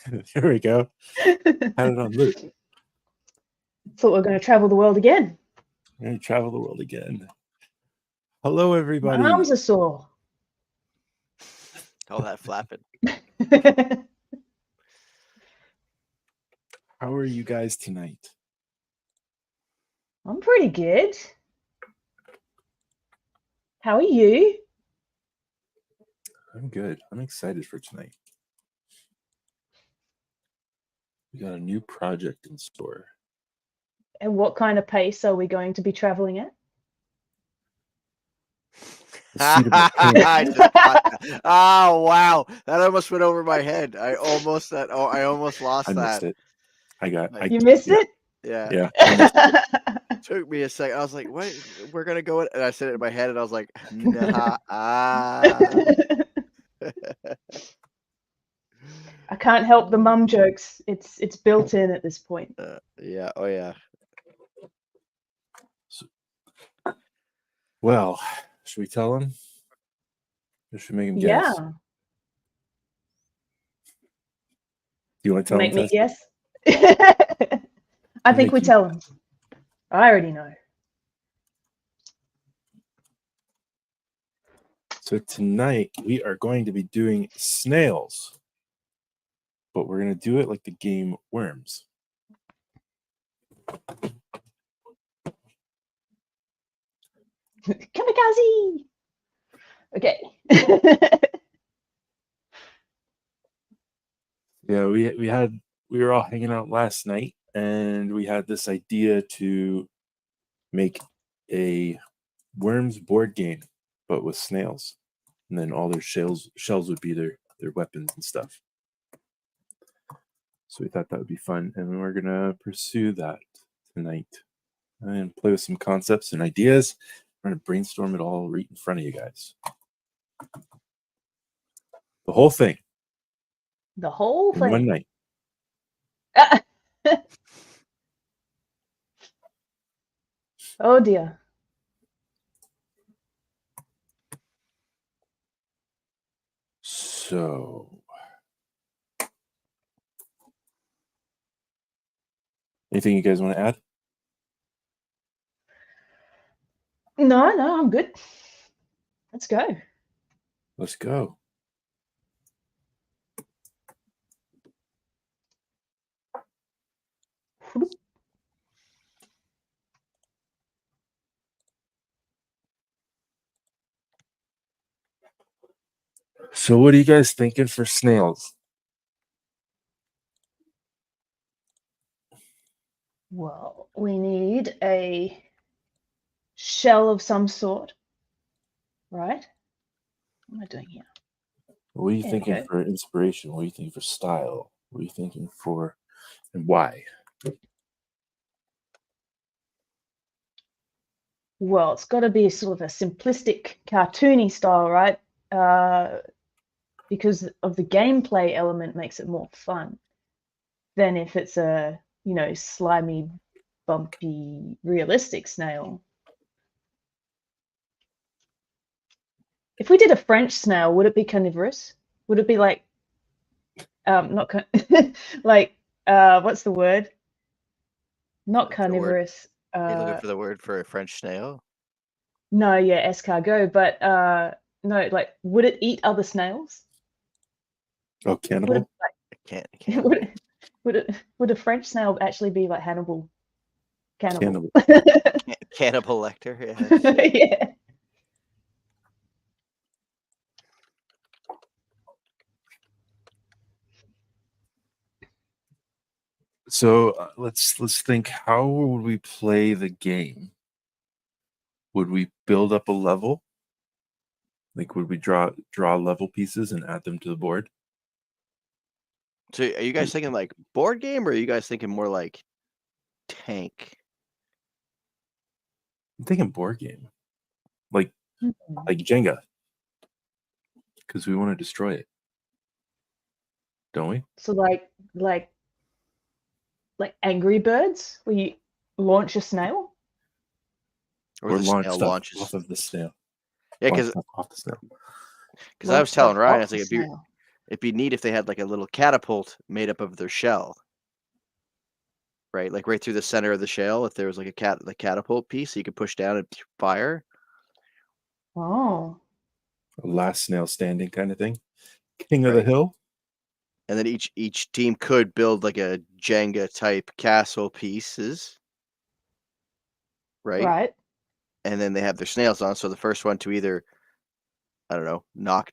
There we go. Had it on loop. Thought we were going to travel the world again. We're going to travel the world again. Hello, everybody. My arms are sore. All that flapping. How are you guys tonight? I'm pretty good. How are you? I'm good. I'm excited for tonight. We got a new project in store. And what kind of pace are we going to be traveling at? The seat of my pants. I just caught that. Oh wow, that almost went over my head. I almost lost I that. missed it. You missed it? Yeah. Yeah. I missed it. Took me a second. I was like, "What? We're gonna go?" And I said it in my head, and I was like, "Nah." I can't help the mum jokes. It's built in at this point. Yeah. Oh yeah. Well, should we tell him? Or should we make him guess? Yeah. Do you want to tell Make him? me Tessa? guess. I think we Make you tell him. I already know. So tonight we are going to be doing snails, but we're going to do it like the game Worms. Kamikaze. Okay. Yeah, we were all hanging out last night, and we had this idea to make a Worms board game, but with snails, and then all their shells would be their weapons and stuff. So we thought that would be fun, and we're gonna pursue that tonight and play with some concepts and ideas. We're gonna brainstorm it all right in front of you guys. The whole thing. The whole In thing. one night. Oh dear. So, anything you guys want to add? No, I'm good. Let's go. Let's go. So what are you guys thinking for snails? Well, we need a shell of some sort, right? What am I doing here? What are you There we thinking go. for inspiration? What are you thinking for style? What are you thinking for, and why? Well, it's got to be sort of a simplistic, cartoony style, right? Because of the gameplay element makes it more fun than if it's a, slimy, bumpy, realistic snail. If we did a French snail, would it be carnivorous? Would it be like, not like, what's the word? Not What's the word? carnivorous. Are you looking for the word for a French snail? No, yeah, escargot, but no, like, would it eat other snails? Oh, cannibal? Can't. Would a French snail actually be like Hannibal? Cannibal. Cannibal Lecter, yeah. Yeah. So let's think. How would we play the game? Would we build up a level? Like, would we draw level pieces and add them to the board? So are you guys thinking like board game, or are you guys thinking more like tank? I'm thinking board game, like Jenga, because we want to destroy it, don't we? So like Angry Birds, where you launch a snail. Or the launch snail stuff launches off of the snail. Yeah, because off the snail. I was telling Ryan, I was like, It'd be neat if they had like a little catapult made up of their shell, right? Like right through the center of the shell. If there was like a catapult piece, so you could push down and fire. Oh, A last snail standing kind of thing. King of the Right. hill. And then each team could build like a Jenga type castle pieces, right? right. And then they have their snails on. So the first one to either, I don't know, knock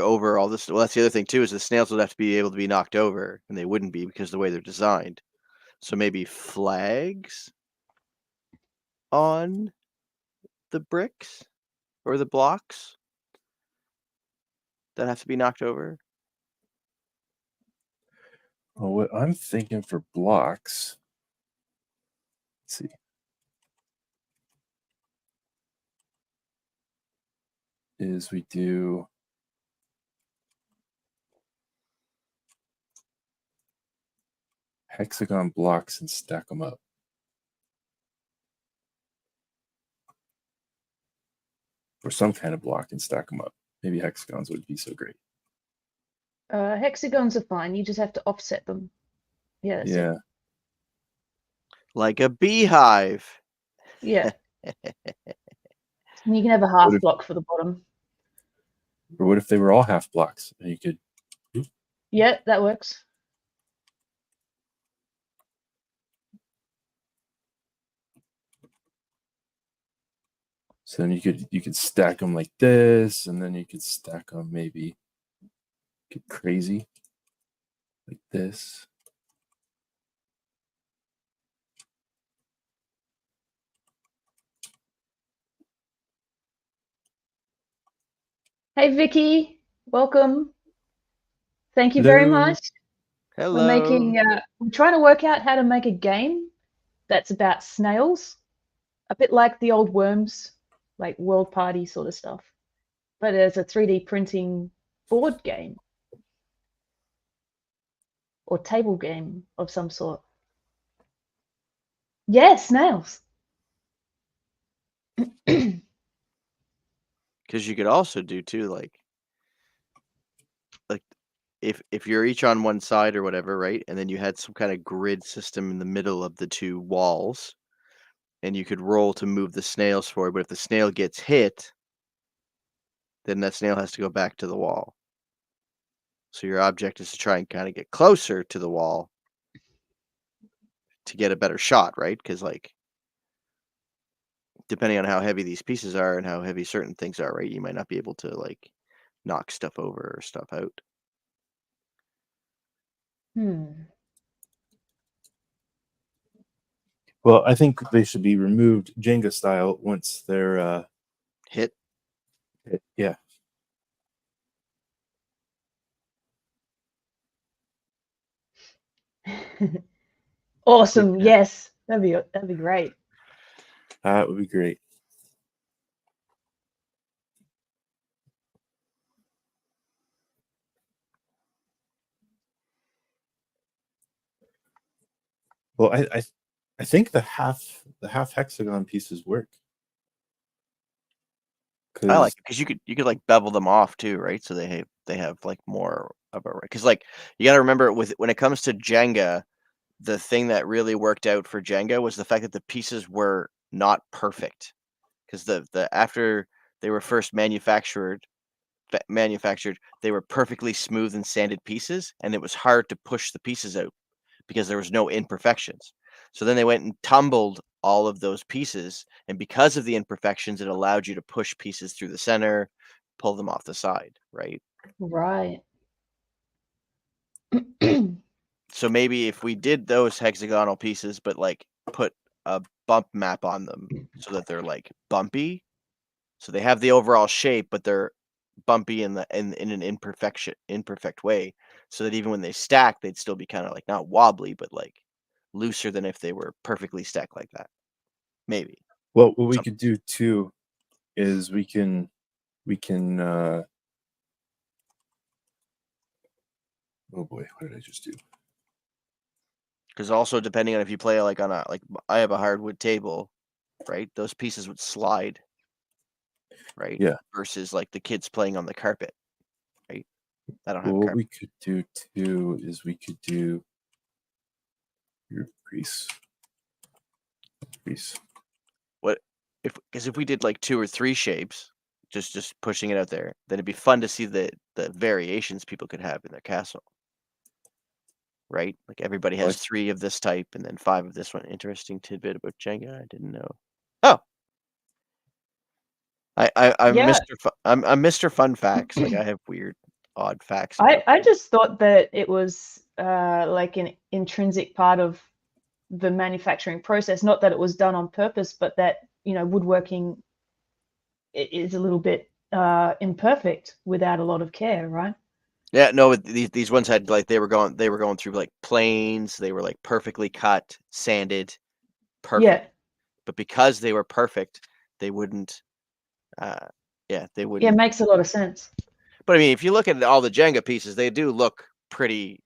over all this. Well, that's the other thing too, is the snails would have to be able to be knocked over, and they wouldn't be because of the way they're designed. So maybe flags on the bricks or the blocks that have to be knocked over. Oh, what I'm thinking for blocks. Let's see. Is we do hexagon blocks and stack them up. Or some kind of block and stack them up. Maybe hexagons would be so great. Hexagons are fine. You just have to offset them. Yeah. That's it. Yeah. Like a beehive. Yeah. And you can have a half What if- block for the bottom. Or what if they were all half blocks? And you could. Yeah, that works. So then you could stack them like this, and then you could stack them maybe get crazy like this. Hey, Vicky, welcome. Thank you Hello. very much. Hello. We're trying to work out how to make a game that's about snails, a bit like the old Worms, like World Party sort of stuff, but as a 3D printing board game or table game of some sort. Yeah, snails. Because you could also do too, like if you're each on one side or whatever, right? And then you had some kind of grid system in the middle of the two walls, and you could roll to move the snails forward. But if the snail gets hit, then that snail has to go back to the wall. So your object is to try and kind of get closer to the wall to get a better shot, right? Because like depending on how heavy these pieces are and how heavy certain things are, right? You might not be able to like knock stuff over or stuff out. Well, I think they should be removed Jenga style once they're Hit. yeah. Awesome. Yeah. Yes, that'd be great. That would be great. Well, I think the half hexagon pieces work. I like it because you could like bevel them off too, right? So they have like more of a because like you got to remember when it comes to Jenga, the thing that really worked out for Jenga was the fact that the pieces were not perfect because the after they were first manufactured, they were perfectly smooth and sanded pieces, and it was hard to push the pieces out because there was no imperfections. So then they went and tumbled all of those pieces, and because of the imperfections, it allowed you to push pieces through the center, pull them off the side, right? Right. So maybe if we did those hexagonal pieces, but like put a bump map on them so that they're like bumpy, so they have the overall shape, but they're bumpy in an imperfect way, so that even when they stack, they'd still be kind of like not wobbly, but like looser than if they were perfectly stacked like that. Maybe. Well, what we could do too is we can oh boy, what did I just do? Because also depending on if you play like I have a hardwood table, right? Those pieces would slide, right? Yeah. Versus like the kids playing on the carpet, right? I don't have Well, what carpet. we could do too is we could do your grease. What if we did like 2 or 3 shapes, just pushing it out there, then it'd be fun to see the variations people could have in their castle. Right? Like everybody has What? 3 of this type and then 5 of this one. Interesting tidbit about Jenga. I didn't know. Oh, I'm Yeah. I'm Mr. Fun Facts. Like I have weird, odd facts about. I just thought that it was like an intrinsic part of the manufacturing process, not that it was done on purpose, but that, woodworking is a little bit imperfect without a lot of care, right? Yeah, no, these ones had like they were going through like planes. They were like perfectly cut, sanded, perfect. Yeah. But because they were perfect, they wouldn't. They Yeah, wouldn't. makes a lot of sense. But I mean, if you look at all the Jenga pieces, they do look pretty.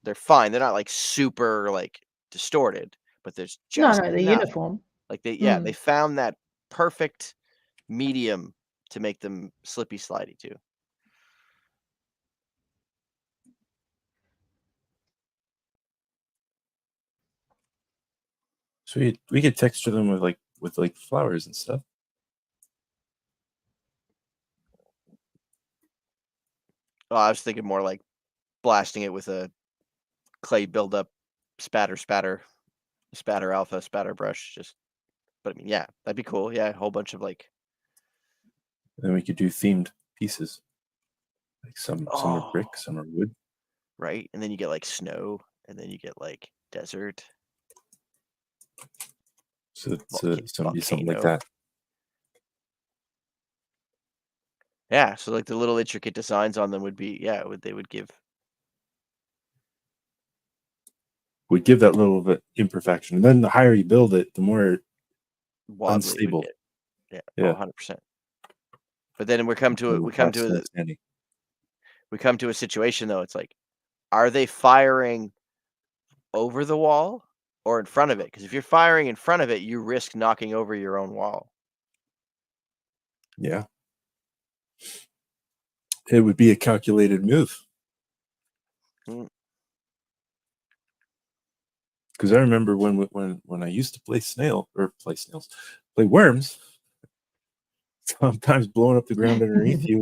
They're fine. They're not like super like distorted, but there's No, just the enough. uniform. Like they Mm. found that perfect medium to make them slippy slidey too. So we could texture them with like flowers and stuff. Oh, I was thinking more like blasting it with a clay buildup, spatter alpha, spatter brush. But I mean, yeah, that'd be cool. Yeah, a whole bunch of like. And then we could do themed pieces. Like some are brick, Oh, some are wood. right, and then you get like snow, and then you get like desert. So it's gonna be something like Volcano. that. Yeah, so like the little intricate designs on them would be they would give. Would give that little bit imperfection. And then the higher you build it, the more Wobbly would unstable. get. Yeah, Yeah. 100%. But then we come to a situation though. It's like, are they firing over the wall or in front of it? Because if you're firing in front of it, you risk knocking over your own wall. Yeah. It would be a calculated move. Mm. Because I remember when I used to play play worms. Sometimes blowing up the ground underneath you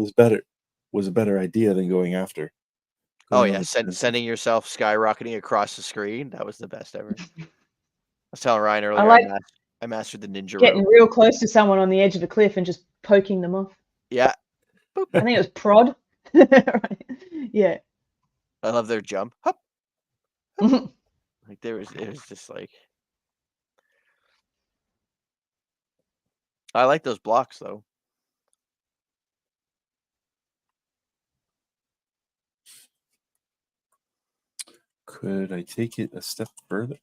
was a better idea than going after. Oh Going yeah, on the sending yourself skyrocketing across the screen. That was the best ever. I was telling Ryan I earlier, like I mastered the ninja getting rope. real close to someone on the edge of a cliff and just poking them off. Yeah, I think it was prod. Right. Yeah. I love their jump. Hup. Like it was just like. I like those blocks though. Could I take it a step further?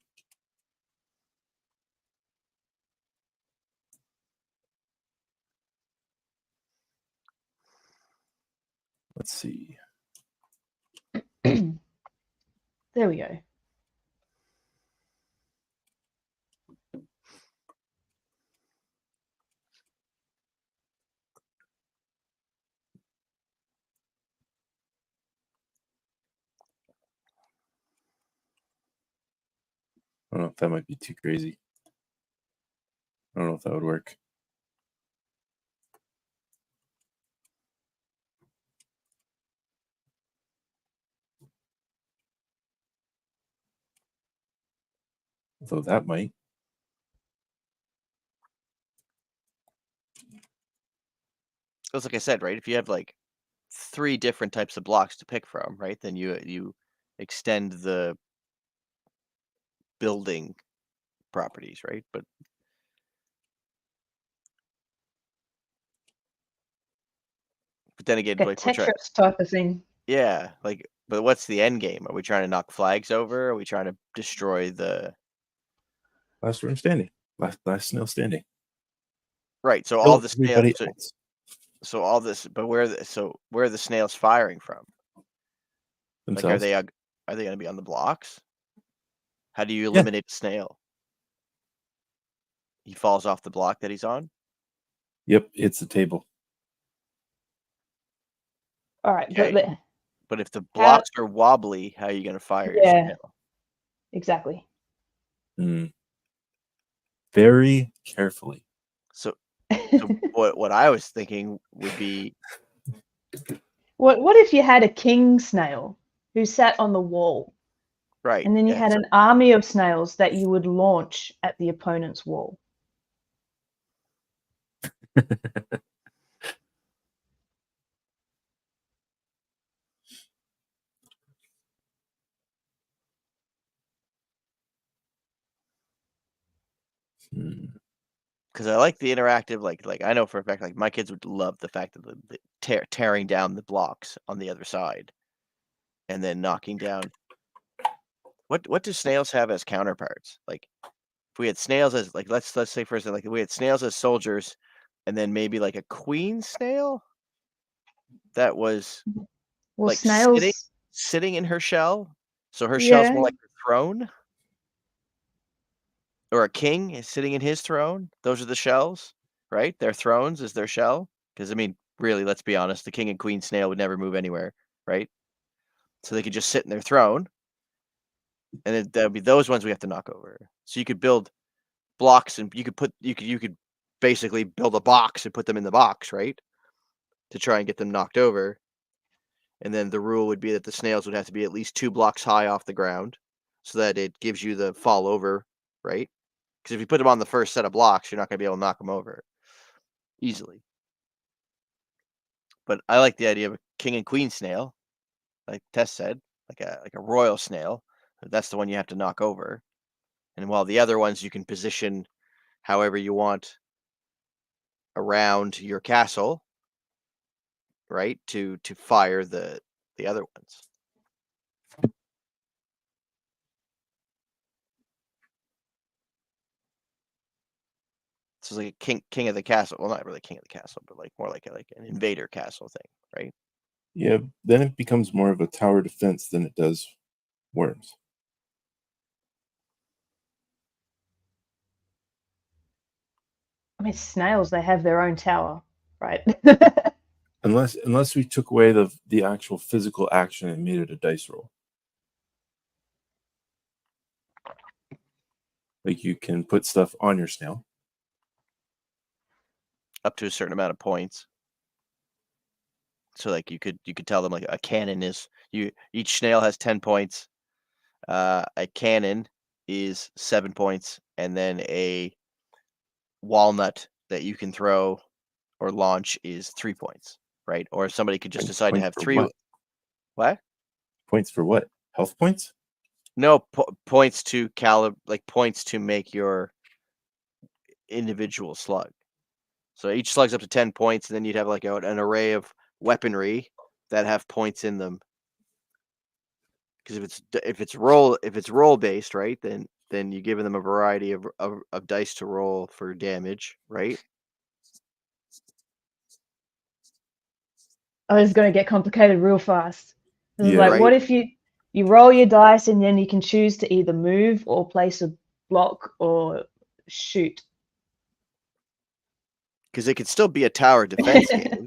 Let's see. There we go. I don't know if that might be too crazy. I don't know if that would work. Although that might. Because like I said, right? If you have like 3 different types of blocks to pick from, right? Then you extend the building properties, right? But then again, A like we're trying. Tetris type of thing. Yeah, like, but what's the end game? Are we trying to knock flags over? Are we trying to destroy the? Last worm standing. Last snail standing. Right. So all Kill the snails. everybody else. So all this, but where are the snails firing from? Like, Themselves. are they going to be on the blocks? How do you Yeah. eliminate the snail? He falls off the block that he's on. Yep, it's the table. All right, Okay. But if the How? blocks are wobbly, how are you going to fire your Yeah, snail? exactly. Very carefully. So what I was thinking would be What if you had a king snail who sat on the wall, right. and then you Yeah. had So an army of snails that you would launch at the opponent's wall? because I like the interactive, like I know for a fact, like my kids would love the fact that the tearing down the blocks on the other side and then knocking down. What do snails have as counterparts? Like if we had snails as like let's say for instance, like we had snails as soldiers, and then maybe like a queen snail that was Well, like sitting snails, sitting in her shell, so her shell's more yeah. like her throne, or a king is sitting in his throne. Those are the shells, right? Their thrones is their shell. Because I mean, really, let's be honest, the king and queen snail would never move anywhere, right? So they could just sit in their throne, and that would be those ones we have to knock over. So you could build blocks, and you could basically build a box and put them in the box, right? To try and get them knocked over. And then the rule would be that the snails would have to be at least 2 blocks high off the ground so that it gives you the fall over, right? Because if you put them on the first set of blocks, you're not going to be able to knock them over easily. But I like the idea of a king and queen snail, like Tess said, like a royal snail. That's the one you have to knock over. And while the other ones you can position however you want around your castle, right? To fire the other ones. So it's like a king of the castle. Well, not really king of the castle, but like more like an invader castle thing, right? Yeah, then it becomes more of a tower defense than it does worms. I mean, snails, they have their own tower, right? Unless we took away the actual physical action and made it a dice roll. Like you can put stuff on your snail. Up to a certain amount of points. So like you could tell them like a cannon is each snail has 10 points. A cannon is 7 points, and then a walnut that you can throw or launch is 3 points, right? Or somebody could just decide to Points have for 3. what? What? Points for what? Health points? No, points to points to make your individual slug. So each slug's up to 10 points, and then you'd have like an array of weaponry that have points in them. Because if it's roll based, right? Then you're giving them a variety of dice to roll for damage, right? Oh, it's going to get complicated real fast. This is Yeah. like, what Right? if you roll your dice and then you can choose to either move or place a block or shoot? Because it could still be a tower defense game.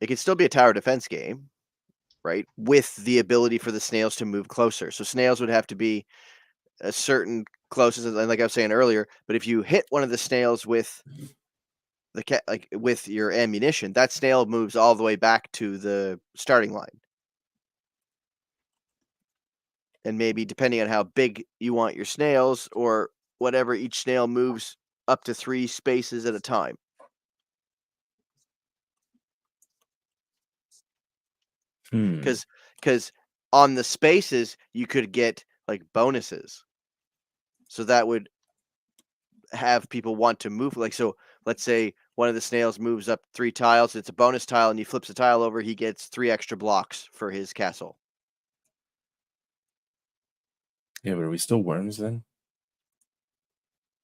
It could still be a tower defense game, right? With the ability for the snails to move closer. So snails would have to be a certain closest, and like I was saying earlier. But if you hit one of the snails with like with your ammunition, that snail moves all the way back to the starting line. And maybe depending on how big you want your snails or whatever, each snail moves up to 3 spaces at a time. Because on the spaces you could get like bonuses, so that would have people want to move. Like, so let's say one of the snails moves up 3 tiles, it's a bonus tile, and he flips the tile over, he gets 3 extra blocks for his castle. Yeah, but are we still worms then?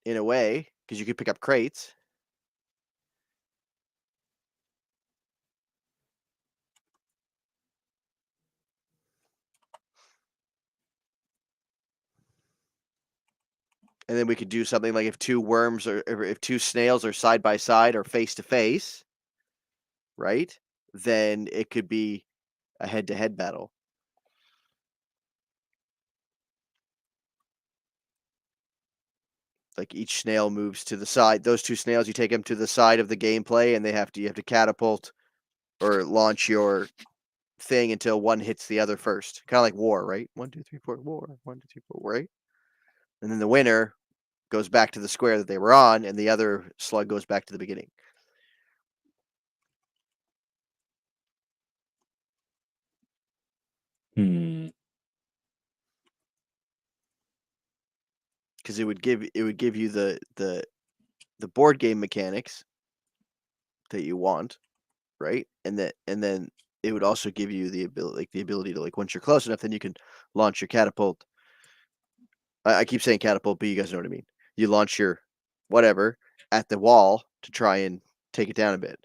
In a way, because you could pick up crates. And then we could do something like if 2 worms or if 2 snails are side by side or face to face, right? Then it could be a head to head battle. like each snail moves to the side. Those two snails, you take them to the side of the gameplay, and you have to catapult or launch your thing until one hits the other first. Kind of like war, right? 1, 2, 3, 4, war. 1, 2, 3, 4, right? And then the winner goes back to the square that they were on, and the other slug goes back to the beginning. Because it would give you the board game mechanics that you want, right? And then it would also give you the ability to, like, once you're close enough, then you can launch your catapult. I keep saying catapult, but you guys know what I mean. You launch your whatever at the wall to try and take it down a bit.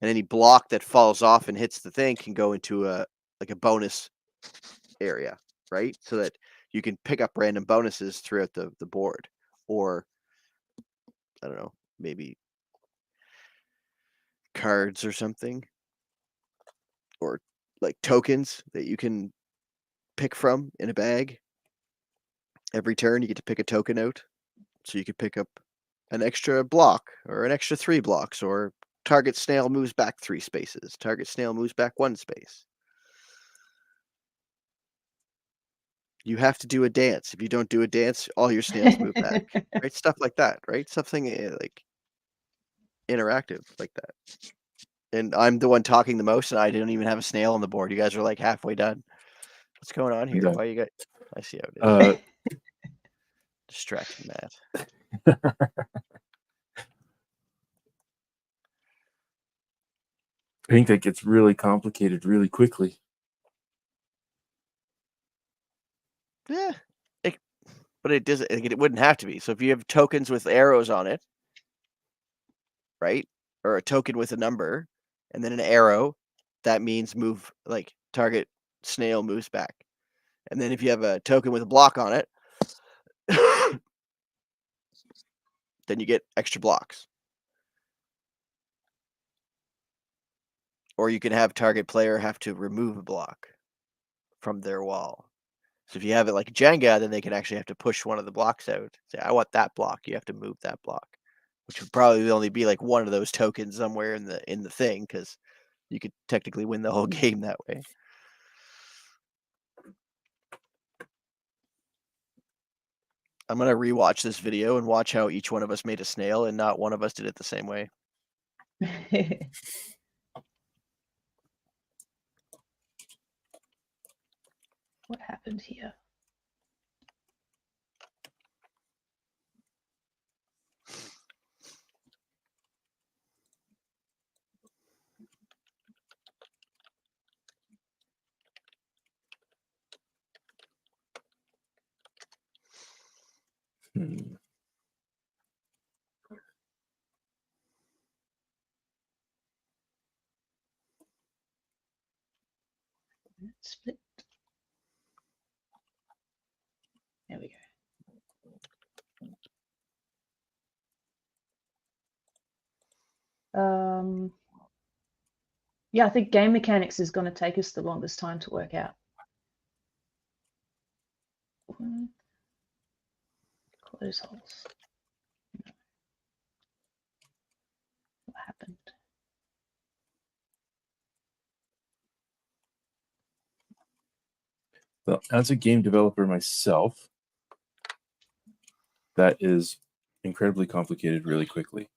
And any block that falls off and hits the thing can go into a bonus area, right? So that you can pick up random bonuses throughout the board. Or I don't know, maybe cards or something. Or like tokens that you can pick from in a bag. Every turn you get to pick a token out. So you could pick up an extra block or an extra 3 blocks, or target snail moves back 3 spaces. Target snail moves back 1 space. You have to do a dance. If you don't do a dance, all your snails move back. Right? Stuff like that, right? Something like interactive like that. And I'm the one talking the most, and I didn't even have a snail on the board. You guys are like halfway done. What's going on here? Why you got? I see how it is. Distracting Matt. I think that gets really complicated really quickly. Yeah, but it doesn't. It wouldn't have to be. So if you have tokens with arrows on it, right, or a token with a number, and then an arrow, that means move, like target snail moves back. And then if you have a token with a block on it, then you get extra blocks. Or you can have target player have to remove a block from their wall. So if you have it like Jenga, then they can actually have to push one of the blocks out. Say, I want that block. You have to move that block, which would probably only be like one of those tokens somewhere in the thing, because you could technically win the whole game that way. I'm gonna rewatch this video and watch how each one of us made a snail, and not one of us did it the same way. What happened here? Split. There we go. Yeah, I think game mechanics is going to take us the longest time to work out. Close holes. What happened? Well, as a game developer myself, that is incredibly complicated really quickly.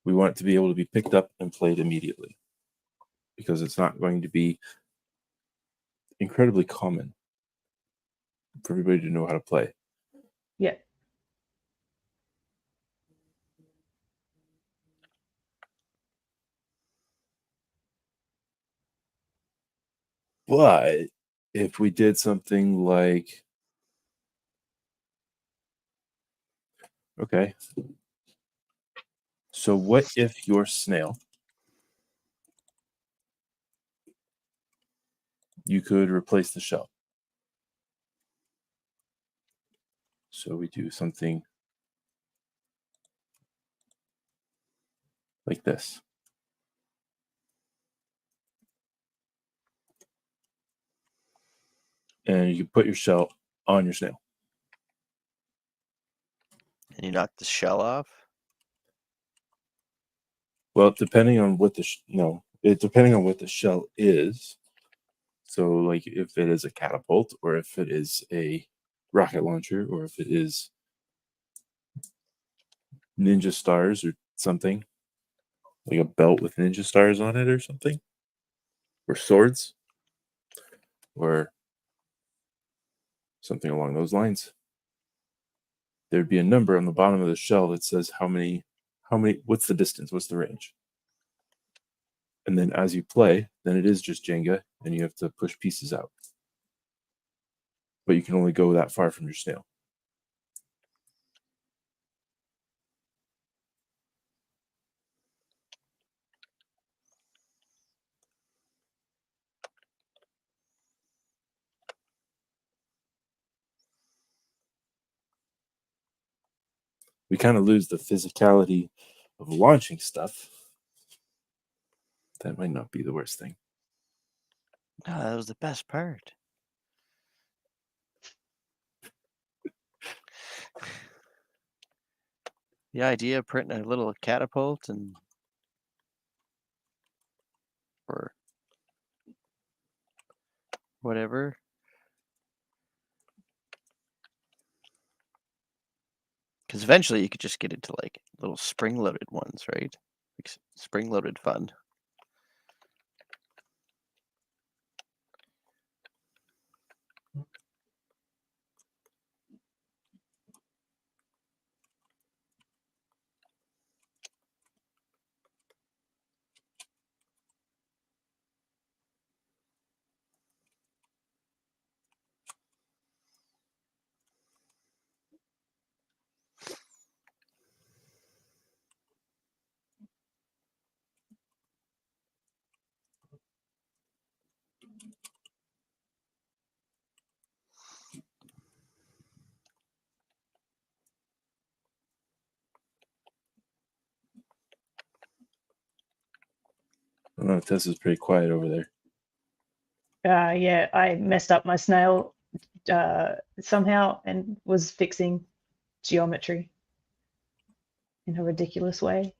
We want it to be able to be picked up and played immediately, because it's not going to be incredibly common for everybody to know how to play. Yeah. But if we did something like, okay, so what if your snail, you could replace the shell? So we do something like this. And you can put your shell on your snail. And you knock the shell off? Well, depending on what depending on what the shell is. So, like, if it is a catapult, or if it is a rocket launcher, or if it is ninja stars or something, like a belt with ninja stars on it or something, or swords, or something along those lines, there'd be a number on the bottom of the shell that says what's the distance, what's the range. And then as you play, then it is just Jenga, and you have to push pieces out. But you can only go that far from your snail. We kind of lose the physicality of launching stuff. That might not be the worst thing. No, that was the best part. The idea of printing a little catapult or whatever. Because eventually you could just get into like little spring-loaded ones, right? Like spring-loaded fun. I don't know, Tessa's pretty quiet over there. Yeah, I messed up my snail somehow and was fixing geometry in a ridiculous way.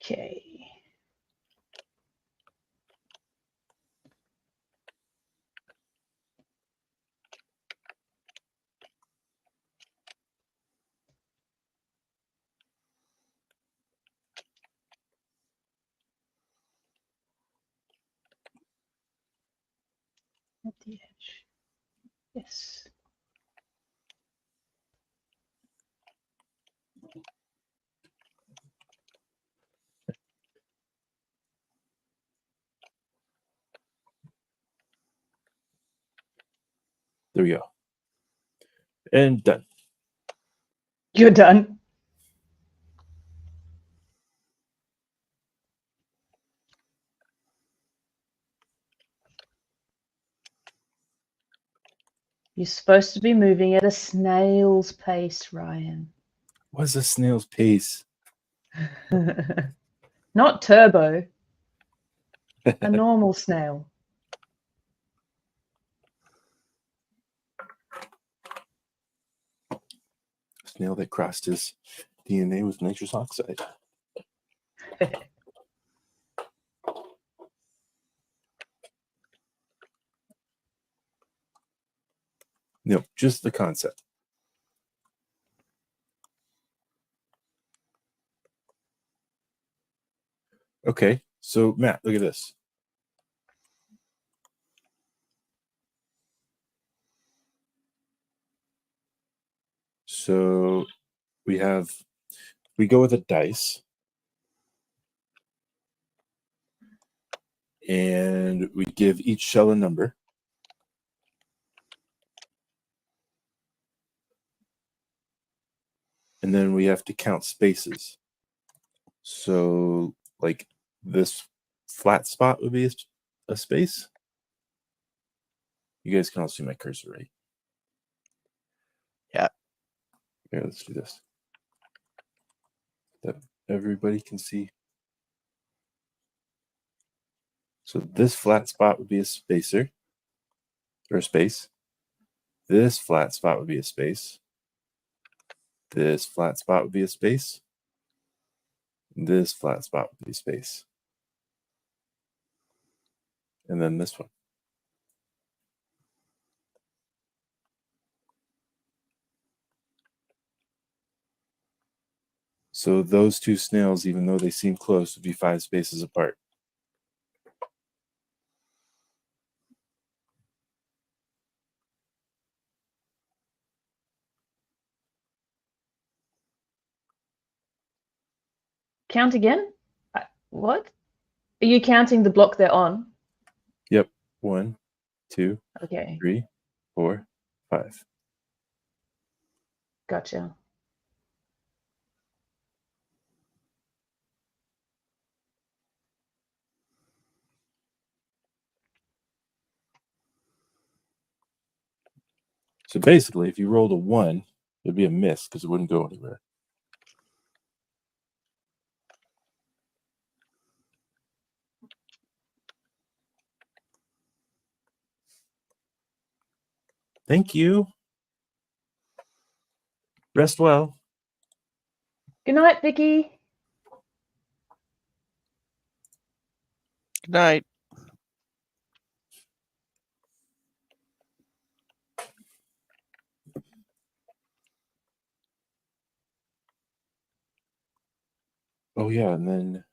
Okay. At the edge. Yes. There we go. And done. You're done. You're supposed to be moving at a snail's pace, Ryan. What's a snail's pace? Not turbo. A normal snail. Snail that crossed his DNA with nitrous oxide. No, just the concept. Okay, so Matt, look at this. So we go with a dice, and we give each shell a number. And then we have to count spaces. So, like, this flat spot would be a space. You guys can all see my cursor, right? Yeah. Here, let's do this. That everybody can see. So this flat spot would be a spacer, or a space. This flat spot would be a space. This flat spot would be a space. This flat spot would be a space. And then this one. So those two snails, even though they seem close, would be 5 spaces apart. Count again? What? Are you counting the block they're on? Yep. 1, 2, Okay, 3, 4, 5. gotcha. So basically, if you rolled a 1, it'd be a miss because it wouldn't go anywhere. Thank you. Rest well. Good night, Vicky. Good night. Oh, yeah, and then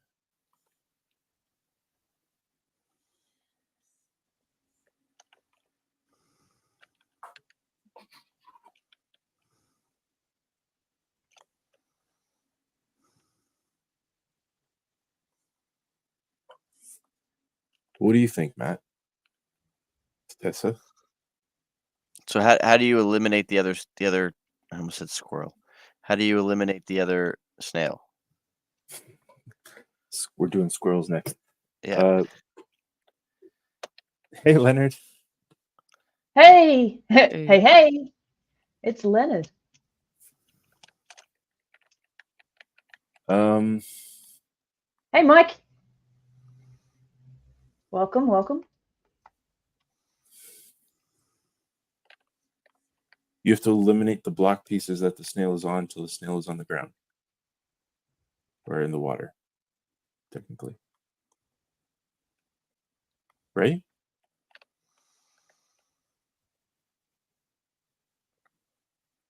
what do you think, Matt? Tessa? So how do you eliminate the other I almost said squirrel. How do you eliminate the other snail? We're doing squirrels next. Yeah. Hey, Leonard. Hey, Hey. hey, it's Leonard. Hey, Mike. Welcome, welcome. You have to eliminate the block pieces that the snail is on until the snail is on the ground. Or in the water, technically. Right?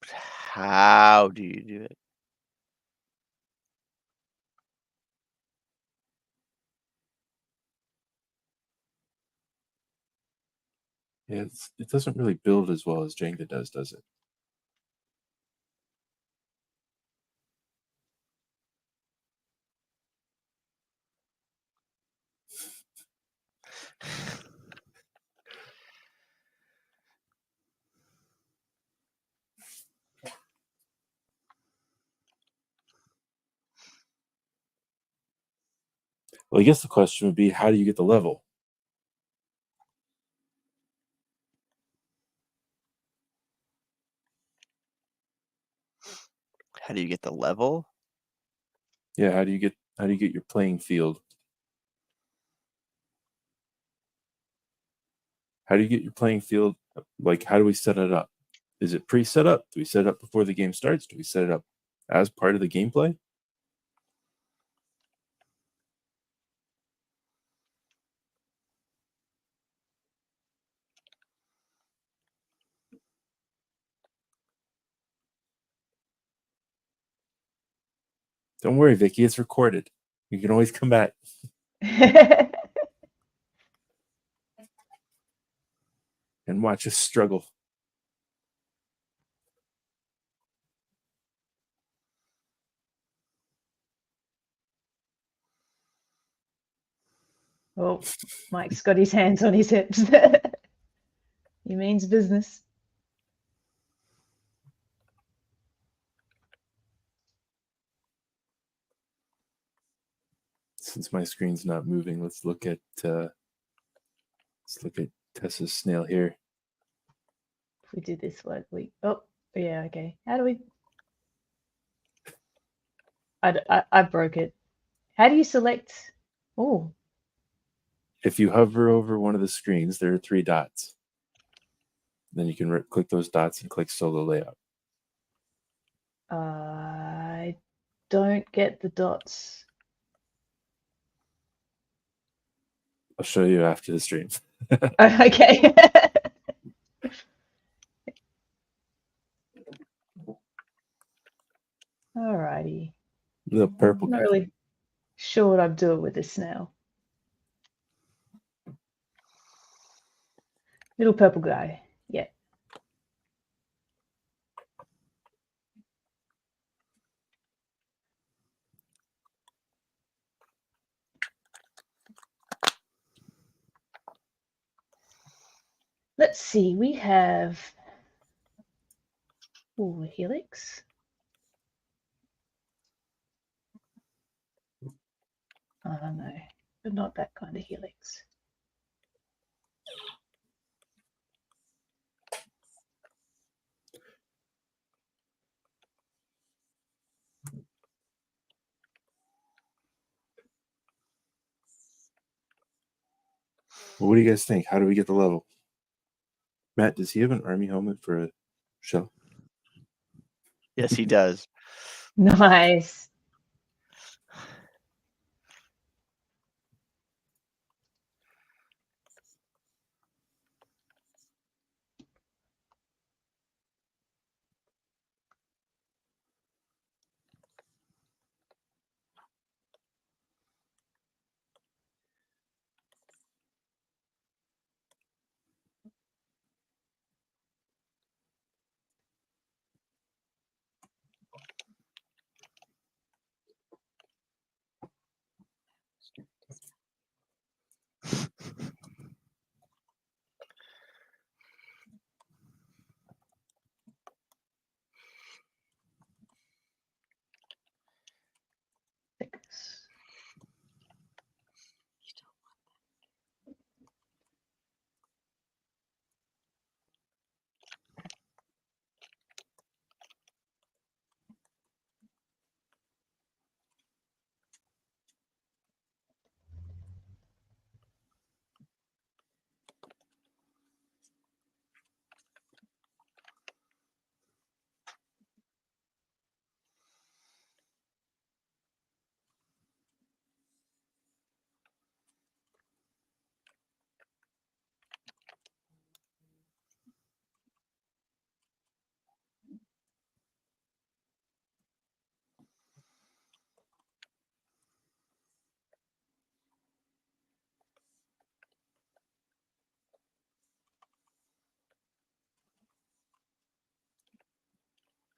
How do you do it? Yeah, it doesn't really build as well as Jenga does it? Well, I guess the question would be, how do you get the level? How do you get the level? Yeah, how do you get your playing field? How do you get your playing field? Like, how do we set it up? Is it pre-set up? Do we set it up before the game starts? Do we set it up as part of the gameplay? Don't worry, Vicky. It's recorded. You can always come back. And watch us struggle. Oh, Mike's got his hands on his hips. He means business. Since my screen's not moving, let's look at Tessa's snail here. If we do this, what we? Oh, yeah. Okay. How do we? I broke it. How do you select? Oh, If you hover over one of the screens, there are 3 dots. Then you can click those dots and click solo layout. I don't get the dots. I'll show you after the stream. Oh, okay. Alrighty. The purple Not guy. really sure what I'm doing with this now. Little purple guy. Yeah. Let's see. We have a helix. Oh no, but not that kind of helix. Well, what do you guys think? How do we get the level? Matt, does he have an army helmet for a shell? Yes, he does. Nice.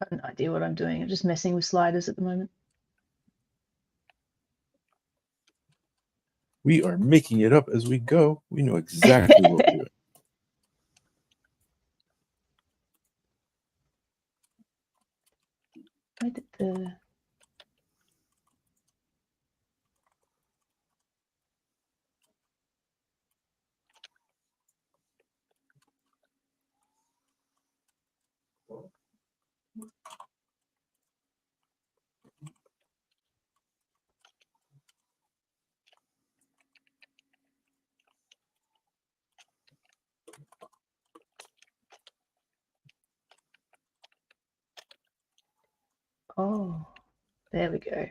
I have no idea what I'm doing. I'm just messing with sliders at the moment. We are making it up as we go. We know exactly what we're doing. Where did the... Oh, there we go.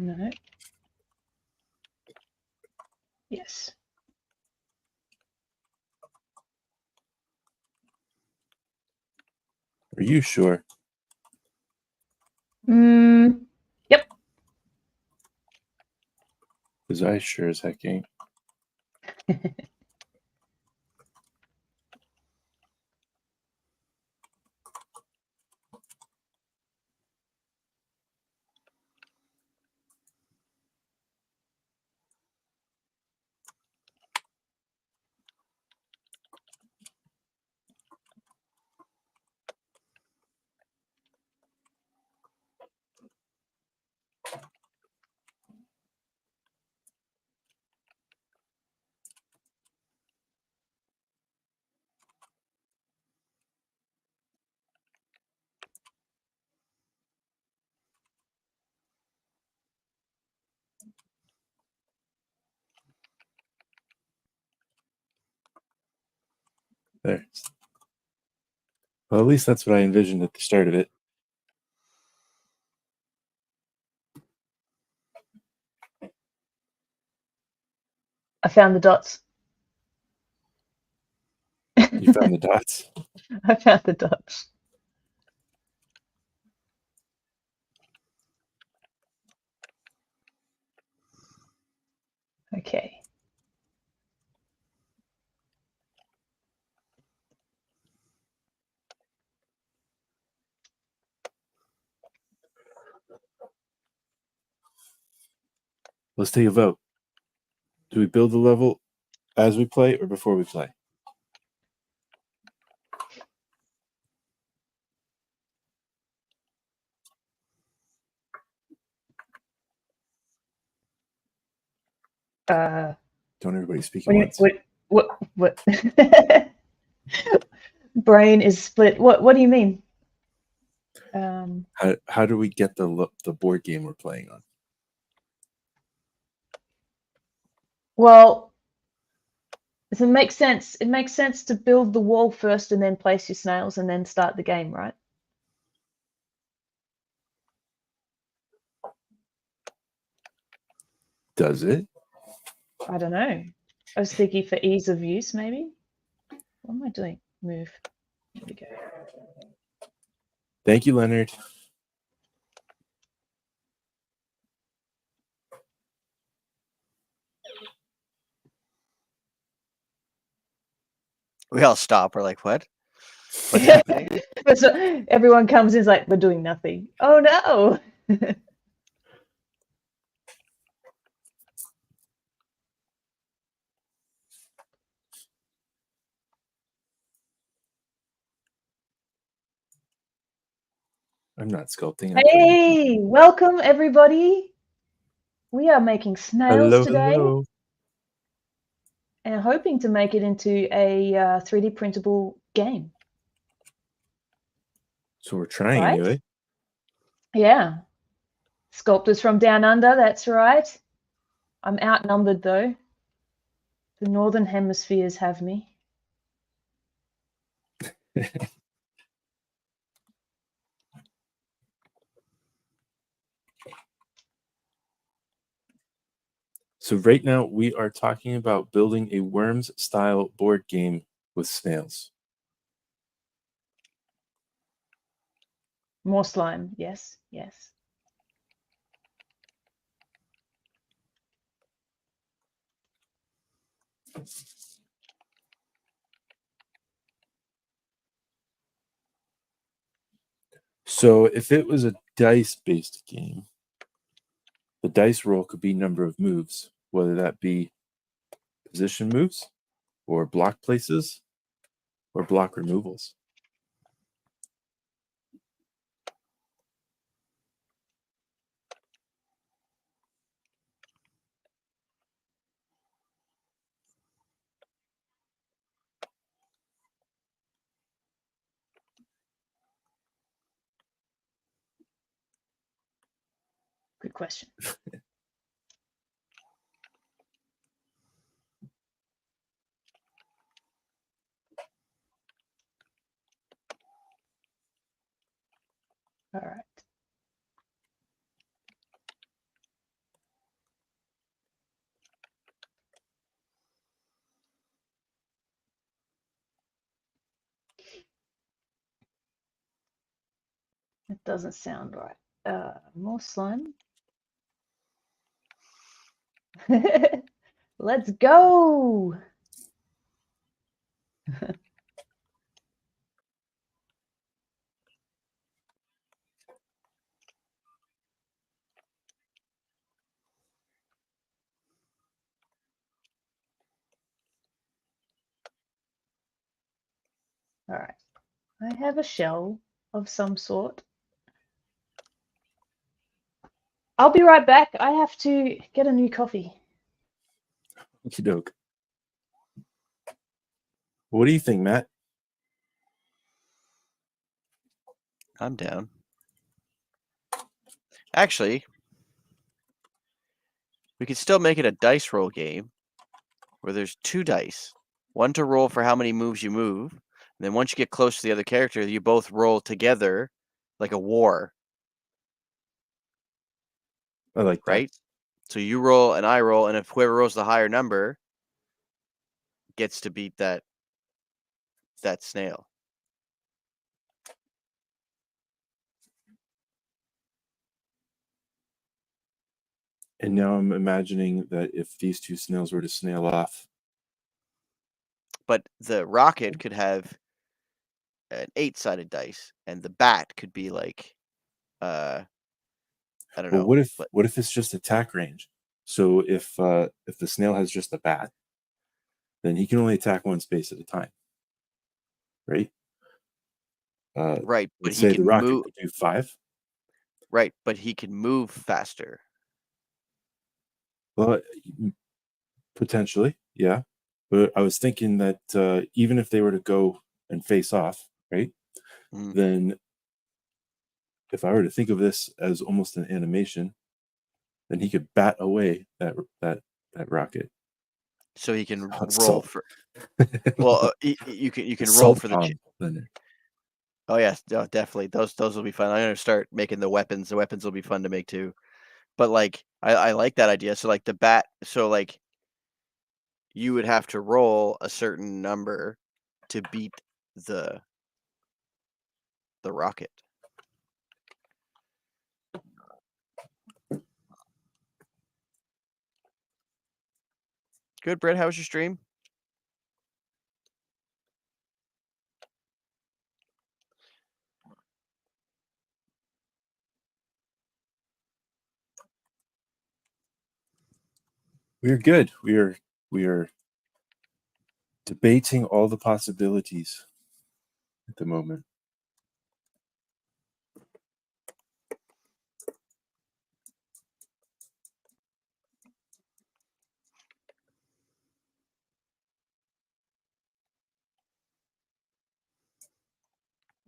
No. Yes. Are you sure? Yep. Because I sure as heck ain't. There. Well, at least that's what I envisioned at the start of it. I found the dots. You found the dots. I found the dots. Okay. Let's take a vote. Do we build the level as we play or before we play? Don't everybody speak at once. What? Brain is split. What do you mean? How do we get the board game we're playing on? Well, it makes sense. It makes sense to build the wall first and then place your snails and then start the game, right? Does it? I don't know. I was thinking for ease of use, maybe. What am I doing? Move. Here we go. Thank you, Leonard. We all stop. We're like, what? What's happening? So everyone comes in, is like, we're doing nothing. Oh no. I'm not sculpting. Hey, welcome everybody. We are making snails Hello, today hello. and hoping to make it into a 3D printable game. So we're trying Right? anyway. Yeah. Sculptors from down under, that's right. I'm outnumbered though. The northern hemispheres have me. So right now we are talking about building a Worms style board game with snails. More slime, yes, yes. So if it was a dice-based game, the dice roll could be number of moves, whether that be position moves or block places or block removals. Good question. All right. It doesn't sound right. More slime. Let's go. All right. I have a shell of some sort. I'll be right back. I have to get a new coffee. Okie doke. What do you think, Matt? I'm down. Actually, we could still make it a dice roll game where there's 2 dice, one to roll for how many moves you move, and then once you get close to the other character, you both roll together like a war, I like that. right? So you roll and I roll, and if whoever rolls the higher number gets to beat that snail. And now I'm imagining that if these 2 snails were to snail off, But the rocket could have an 8-sided dice, and the bat could be like, I don't well, know. what if it's just attack range? So if the snail has just a bat, then he can only attack one space at a time, right? Right, but Let's he say the can rocket move. could do 5. Right, but he can move faster. Well, potentially, yeah. But I was thinking that even if they were to go and face off, right? Mm. Then if I were to think of this as almost an animation, then he could bat away that rocket. So he can roll So for. Well, you can roll salt for the. bomb. Then Oh yes, oh, definitely. Those will be fun. I'm gonna start making the weapons. The weapons will be fun to make too. But like, I like that idea. So like the bat. So like, you would have to roll a certain number to beat the rocket. Good, Brett. How was your stream? we're good. We are debating all the possibilities at the moment.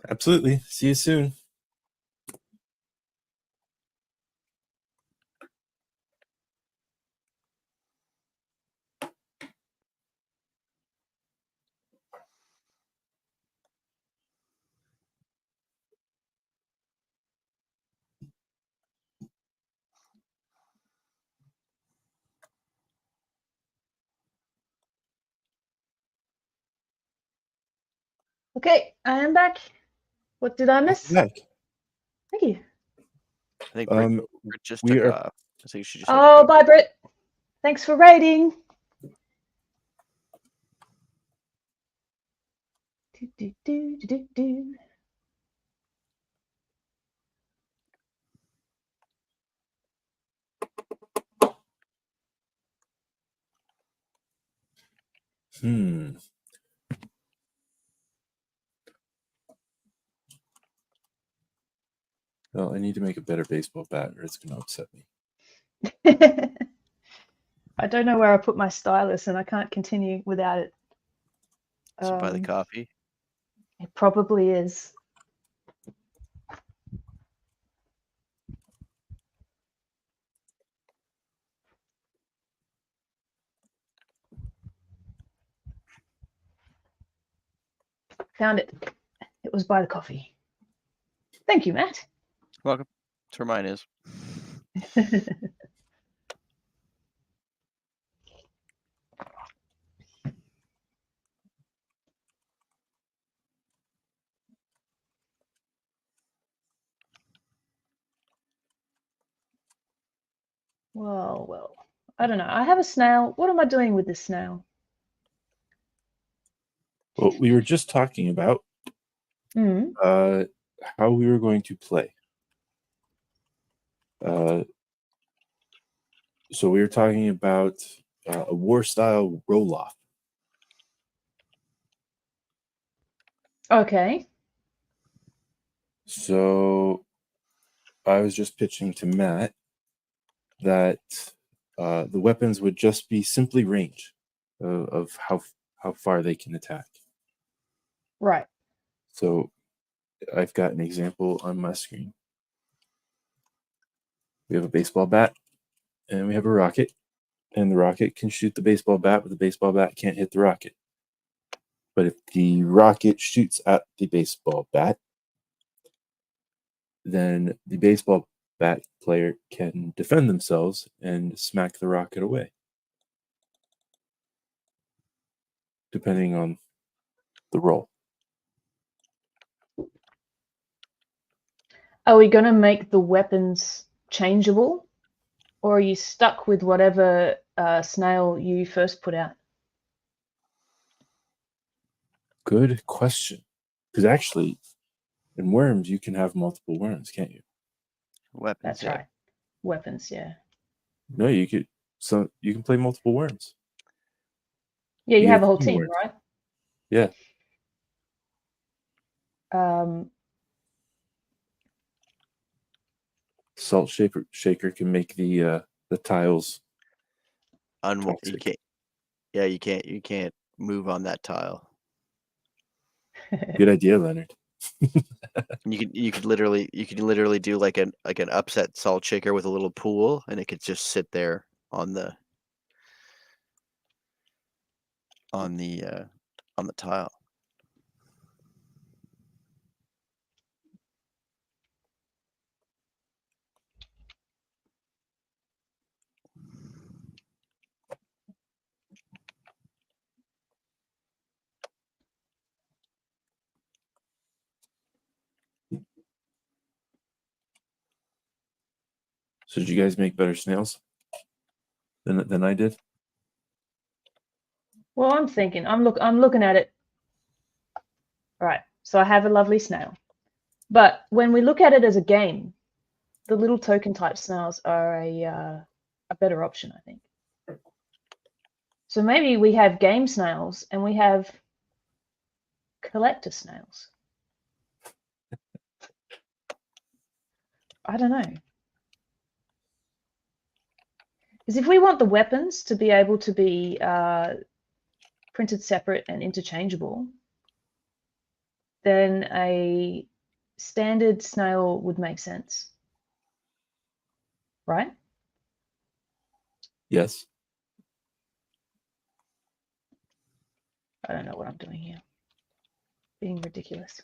Absolutely. See you soon. Okay, I am back. What did I miss? Back. Thank you. I think Britt just we took are- off. I think she just. Had to Oh, go. bye, Britt. Thanks for raiding. Do, do, do, do, do, do. Well, I need to make a better baseball bat, or it's going to upset me. I don't know where I put my stylus, and I can't continue without it. Is it by the coffee? It probably is. Found it. It was by the coffee. Thank you, Matt. Welcome. That's where mine is. Well. I don't know. I have a snail. What am I doing with this snail? Well, we were just talking about how we were going to play. So we were talking about a war style roll off. Okay. So I was just pitching to Matt that the weapons would just be simply range of how far they can attack. Right. So I've got an example on my screen. We have a baseball bat and we have a rocket, and the rocket can shoot the baseball bat, but the baseball bat can't hit the rocket. But if the rocket shoots at the baseball bat, then the baseball bat player can defend themselves and smack the rocket away, depending on the roll. Are we going to make the weapons changeable? Or are you stuck with whatever snail you first put out? Good question. Because actually, in worms, you can have multiple worms, can't you? Weapons. That's right. Weapons, yeah. No, you could. So you can play multiple worms. Yeah, you You have a get whole team team, worms. right? Yeah. Salt shaker can make the tiles. You toxic. can't. Yeah, you can't move on that tile. Good idea, Leonard. You could literally do like an upset salt shaker with a little pool, and it could just sit there on the tile. So did you guys make better snails than I did? Well, I'm thinking. I'm looking at it. Right. So I have a lovely snail. But when we look at it as a game, the little token type snails are a better option, I think. So maybe we have game snails and we have collector snails. I don't know. Because if we want the weapons to be able to be printed separate and interchangeable, then a standard snail would make sense. Right? Yes. I don't know what I'm doing here. Being ridiculous.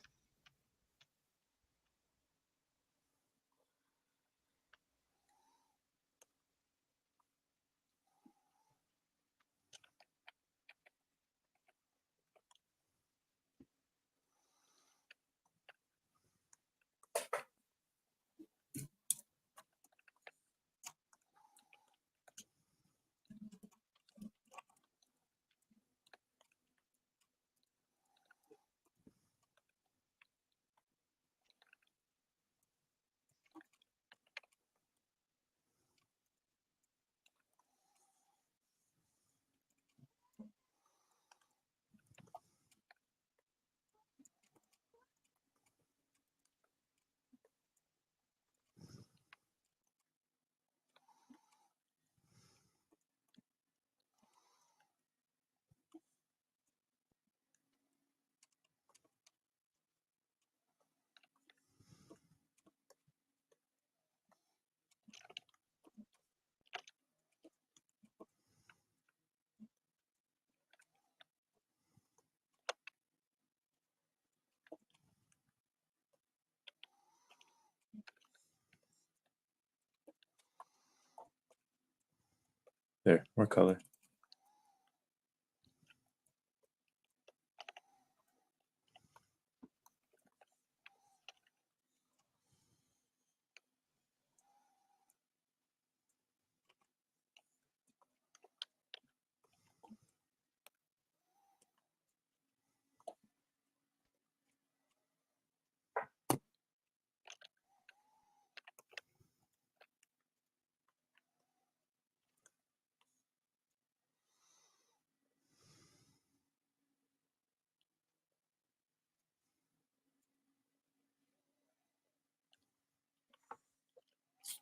There, more color.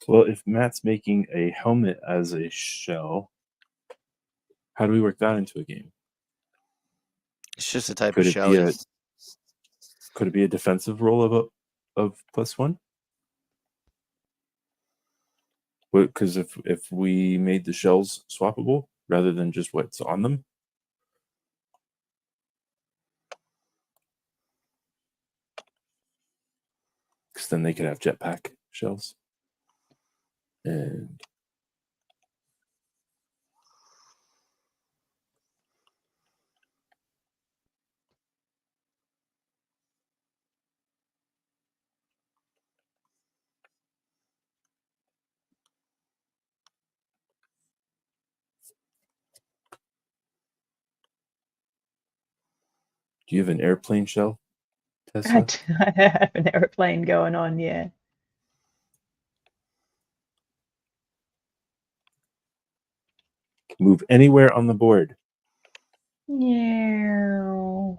Well, if Matt's making a helmet as a shell, how do we work that into a game? It's just a type Could of it shell. be a defensive roll of +1? Because if we made the shells swappable rather than just what's on them, because then they could have jetpack shells. And do you have an airplane shell, Tessa? I have an aeroplane going on, yeah. Move anywhere on the board. Yeah.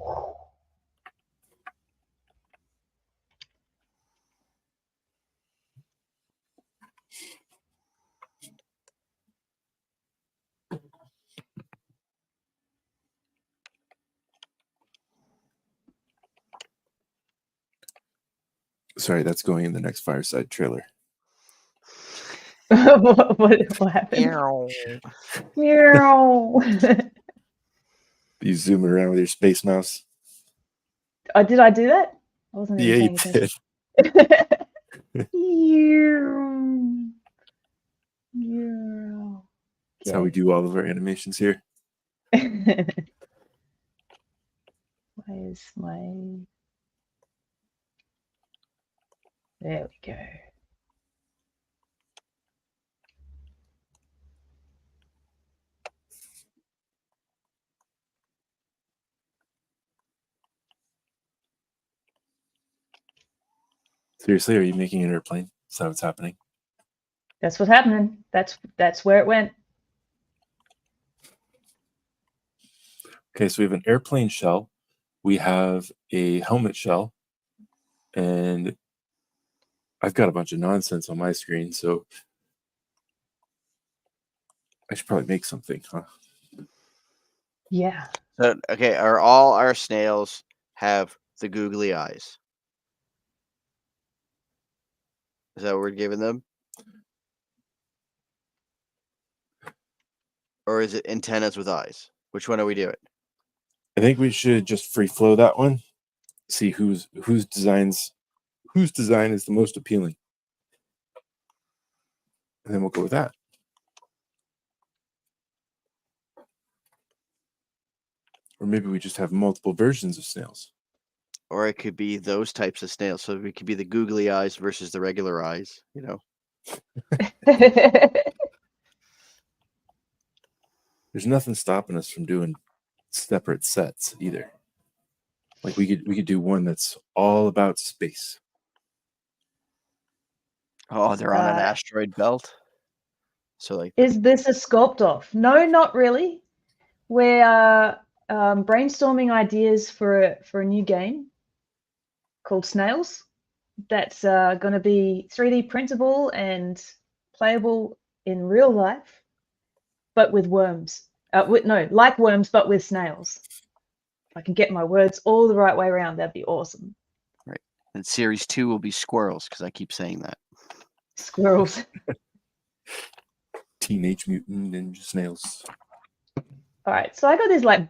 Sorry, that's going in the next Fireside trailer. What happened? Meow. You zoom it around with your space mouse. Oh, did I do that? I wasn't Yeah, even you paying did. attention. Yeah. Yeah. That's how we do all of our animations here. Where's my... There we go. Seriously, are you making an airplane? Is that what's happening? That's what's happening. That's where it went. Okay, so we have an airplane shell. We have a helmet shell. And I've got a bunch of nonsense on my screen, so I should probably make something, huh? Yeah. So, okay, are all our snails have the googly eyes? Is that what we're giving them? Or is it antennas with eyes? Which one are we doing? I think we should just free flow that one. See whose design is the most appealing. And then we'll go with that. Or maybe we just have multiple versions of snails. Or it could be those types of snails. So it could be the googly eyes versus the regular eyes, you know. There's nothing stopping us from doing separate sets either. Like we could do one that's all about space. Oh, they're on an asteroid belt. So like, Is this a sculpt off? No, not really. We're brainstorming ideas for a new game called Snails. That's going to be 3D printable and playable in real life, but with worms. Like worms, but with snails. If I can get my words all the right way around, that'd be awesome. right. And series 2 will be squirrels because I keep saying that. Squirrels. Teenage Mutant Ninja Snails. All right, so I got this like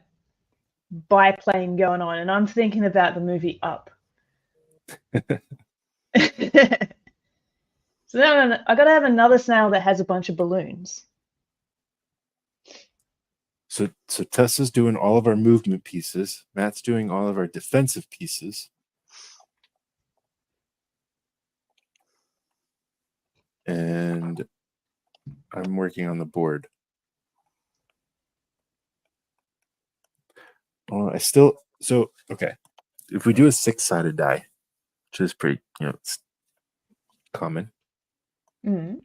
biplane going on, and I'm thinking about the movie Up. So now I got to have another snail that has a bunch of balloons. So Tessa's doing all of our movement pieces. Matt's doing all of our defensive pieces. And I'm working on the board. Well, okay. If we do a 6-sided die, which is pretty, it's common. Mm.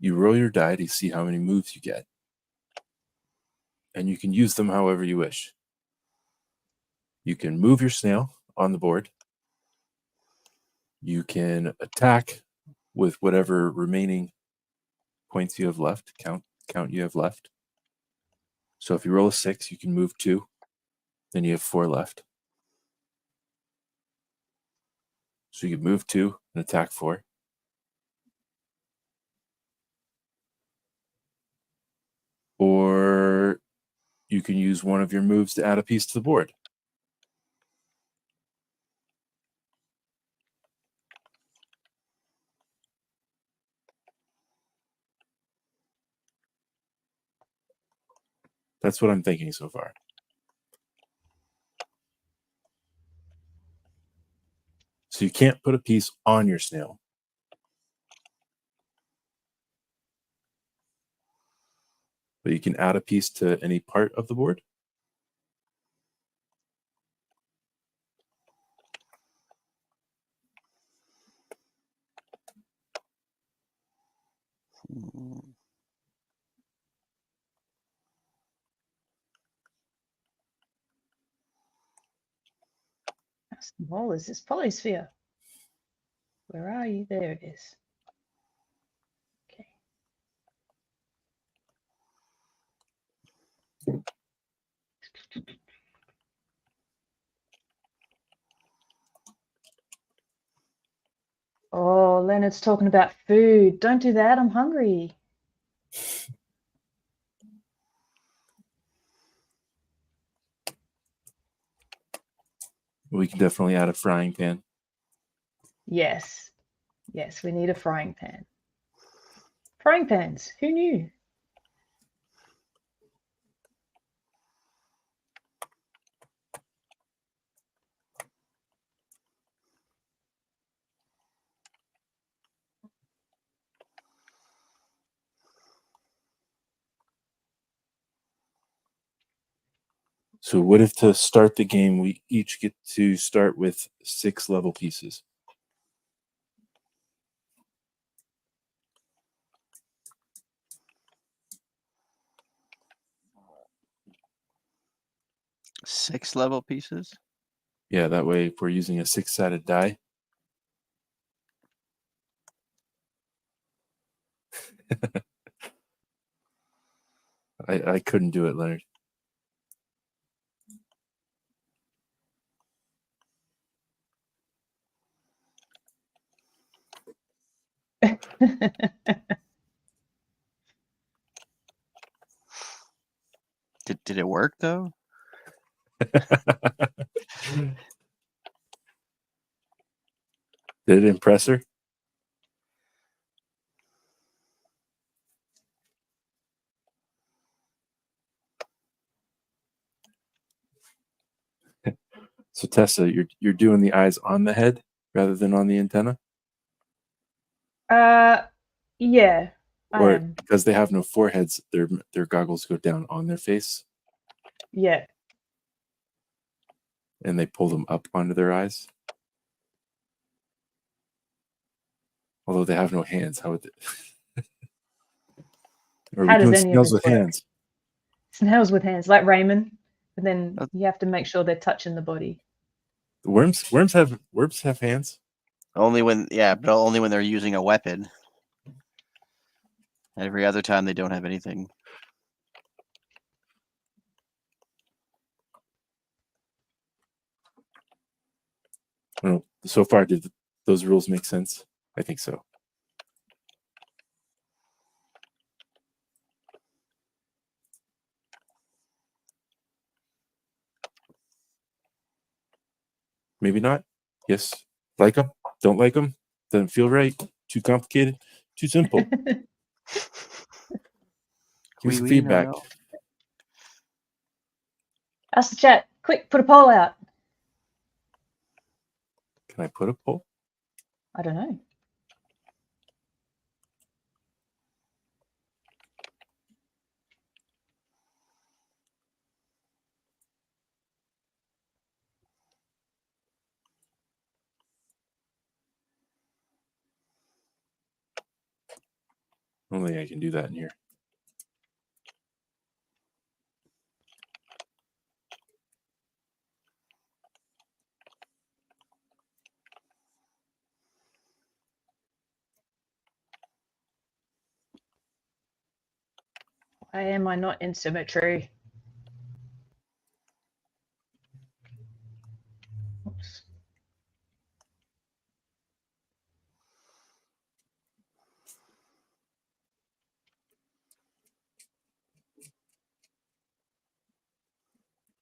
You roll your die to see how many moves you get. And you can use them however you wish. You can move your snail on the board. You can attack with whatever remaining points you have left. Count you have left. So if you roll a 6, you can move 2. Then you have 4 left. So you can move 2 and attack 4. Or you can use one of your moves to add a piece to the board. That's what I'm thinking so far. So you can't put a piece on your snail. But you can add a piece to any part of the board. How small is this polysphere? Where are you? There it is. Okay. Oh, Leonard's talking about food. Don't do that. I'm hungry. We can definitely add a frying pan. Yes. Yes, we need a frying pan. Frying pans. Who knew? So what if to start the game, we each get to start with 6 level pieces? Six level pieces? Yeah, that way if we're using a 6-sided die. I couldn't do it, Leonard. Did it work though? Did it impress her? So Tessa, you're doing the eyes on the head rather than on the antenna? Yeah, I Or am. because they have no foreheads, their goggles go down on their face Yeah. and they pull them up onto their eyes. Although they have no hands, how would they? Or are we How does doing any of snails this with work? hands? Snails with hands, like Raymond, but then Uh, you have to make sure they're touching the body. The worms have hands. Only when but only when they're using a weapon. Every other time they don't have anything. Well, so far, did those rules make sense? I think so. Maybe not. Yes. Like them? Don't like them? Doesn't feel right? Too complicated? Too simple? Give me some No, feedback. no. Ask the chat. Quick, put a poll out. Can I put a poll? I don't know. I don't think I can do that in here. Why am I not in symmetry? Oops.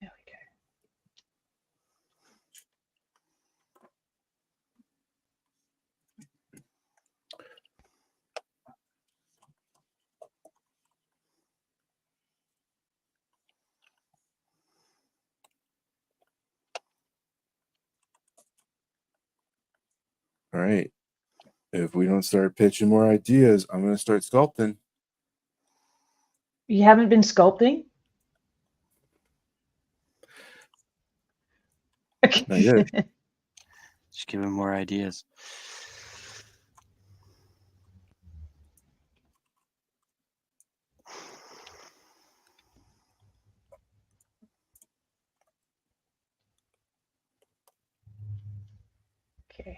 There we go. All right. If we don't start pitching more ideas, I'm going to start sculpting. You haven't been sculpting? Not yet. Just give him more ideas. Okay.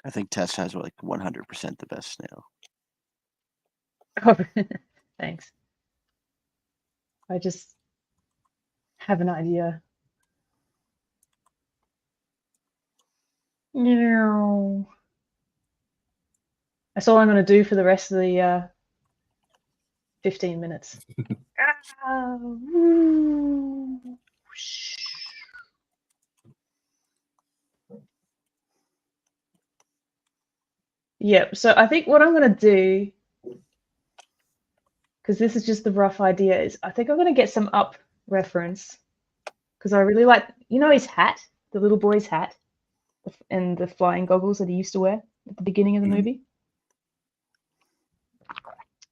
I think Tess has like 100% the best snail. Oh, thanks. I just have an idea. No. That's all I'm going to do for the rest of the 15 minutes. Ah, woo. Yep, so I think what I'm going to do, because this is just the rough idea, is I think I'm going to get some Up reference, because I really like, you know, his hat, the little boy's hat, and the flying goggles that he used to wear at the beginning of the Mhm. movie.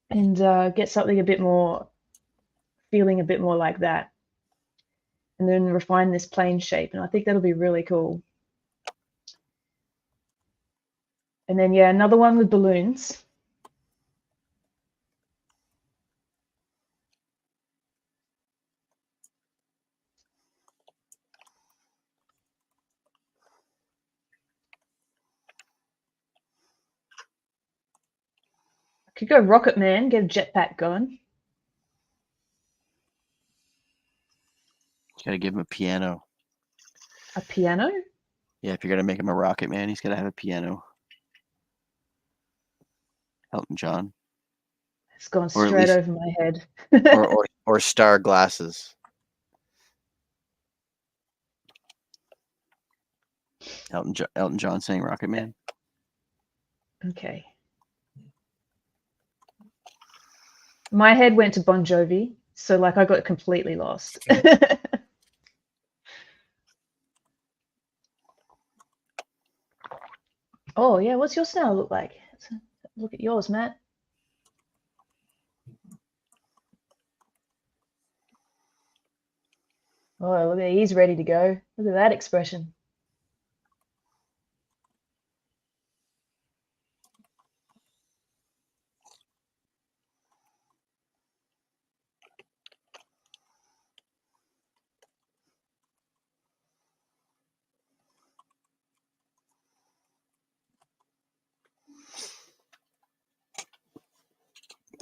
And get something a bit more, feeling a bit more like that. And then refine this plane shape, and I think that'll be really cool. And then, yeah, another one with balloons. I could go Rocket Man, get a jetpack going. You gotta give him a piano. A piano? Yeah, if you're gonna make him a rocket man, he's gotta have a piano. Elton John. It's gone Or at straight least- over my head. or star glasses. Elton John saying Rocket Man. Okay. My head went to Bon Jovi, so like I got completely lost. Oh yeah, what's your snail look like? Let's look at yours, Matt. Oh, look at he's ready to go. Look at that expression.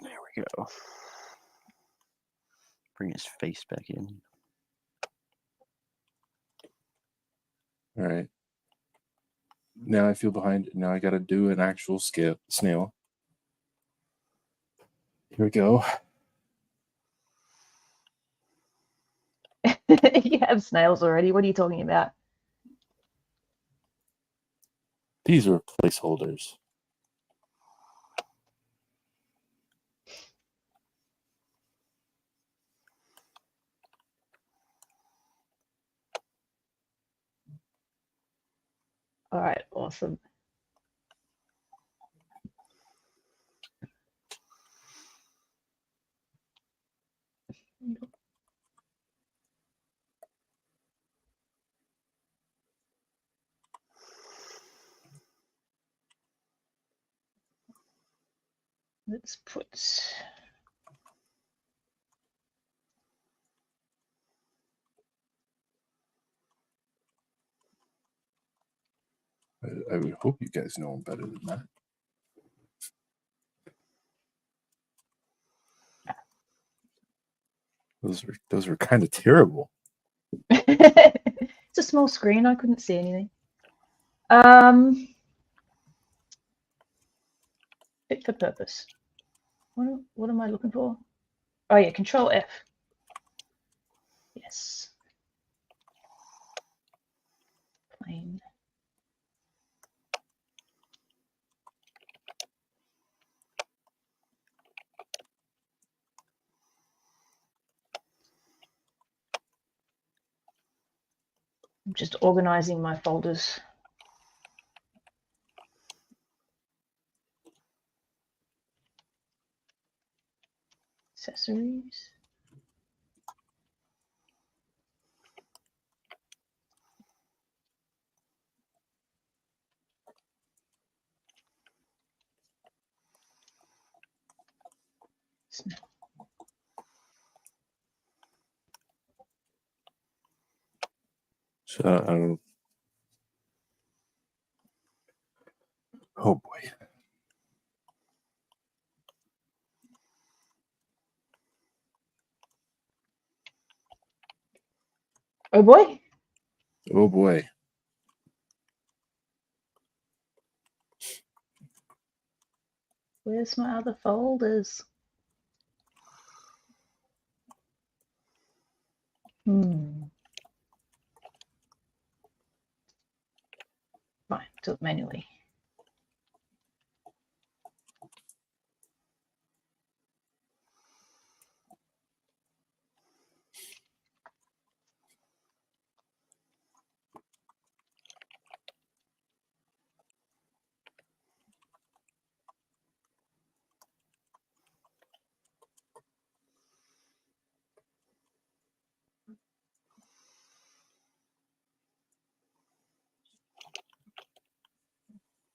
There we go. Bring his face back in. All right. Now I feel behind. Now I got to do an actual snail. Here we go. You have snails already. What are you talking about? These are placeholders. All right, awesome. Let's put I would hope you guys know them better than that. Those were kind of terrible. It's a small screen. I couldn't see anything. Fit for purpose. What am I looking for? Oh yeah, Control F. Yes. Plane. I'm just organizing my folders. Accessories. So oh boy. Oh boy. Oh boy. Where's my other folders? Fine, do it manually.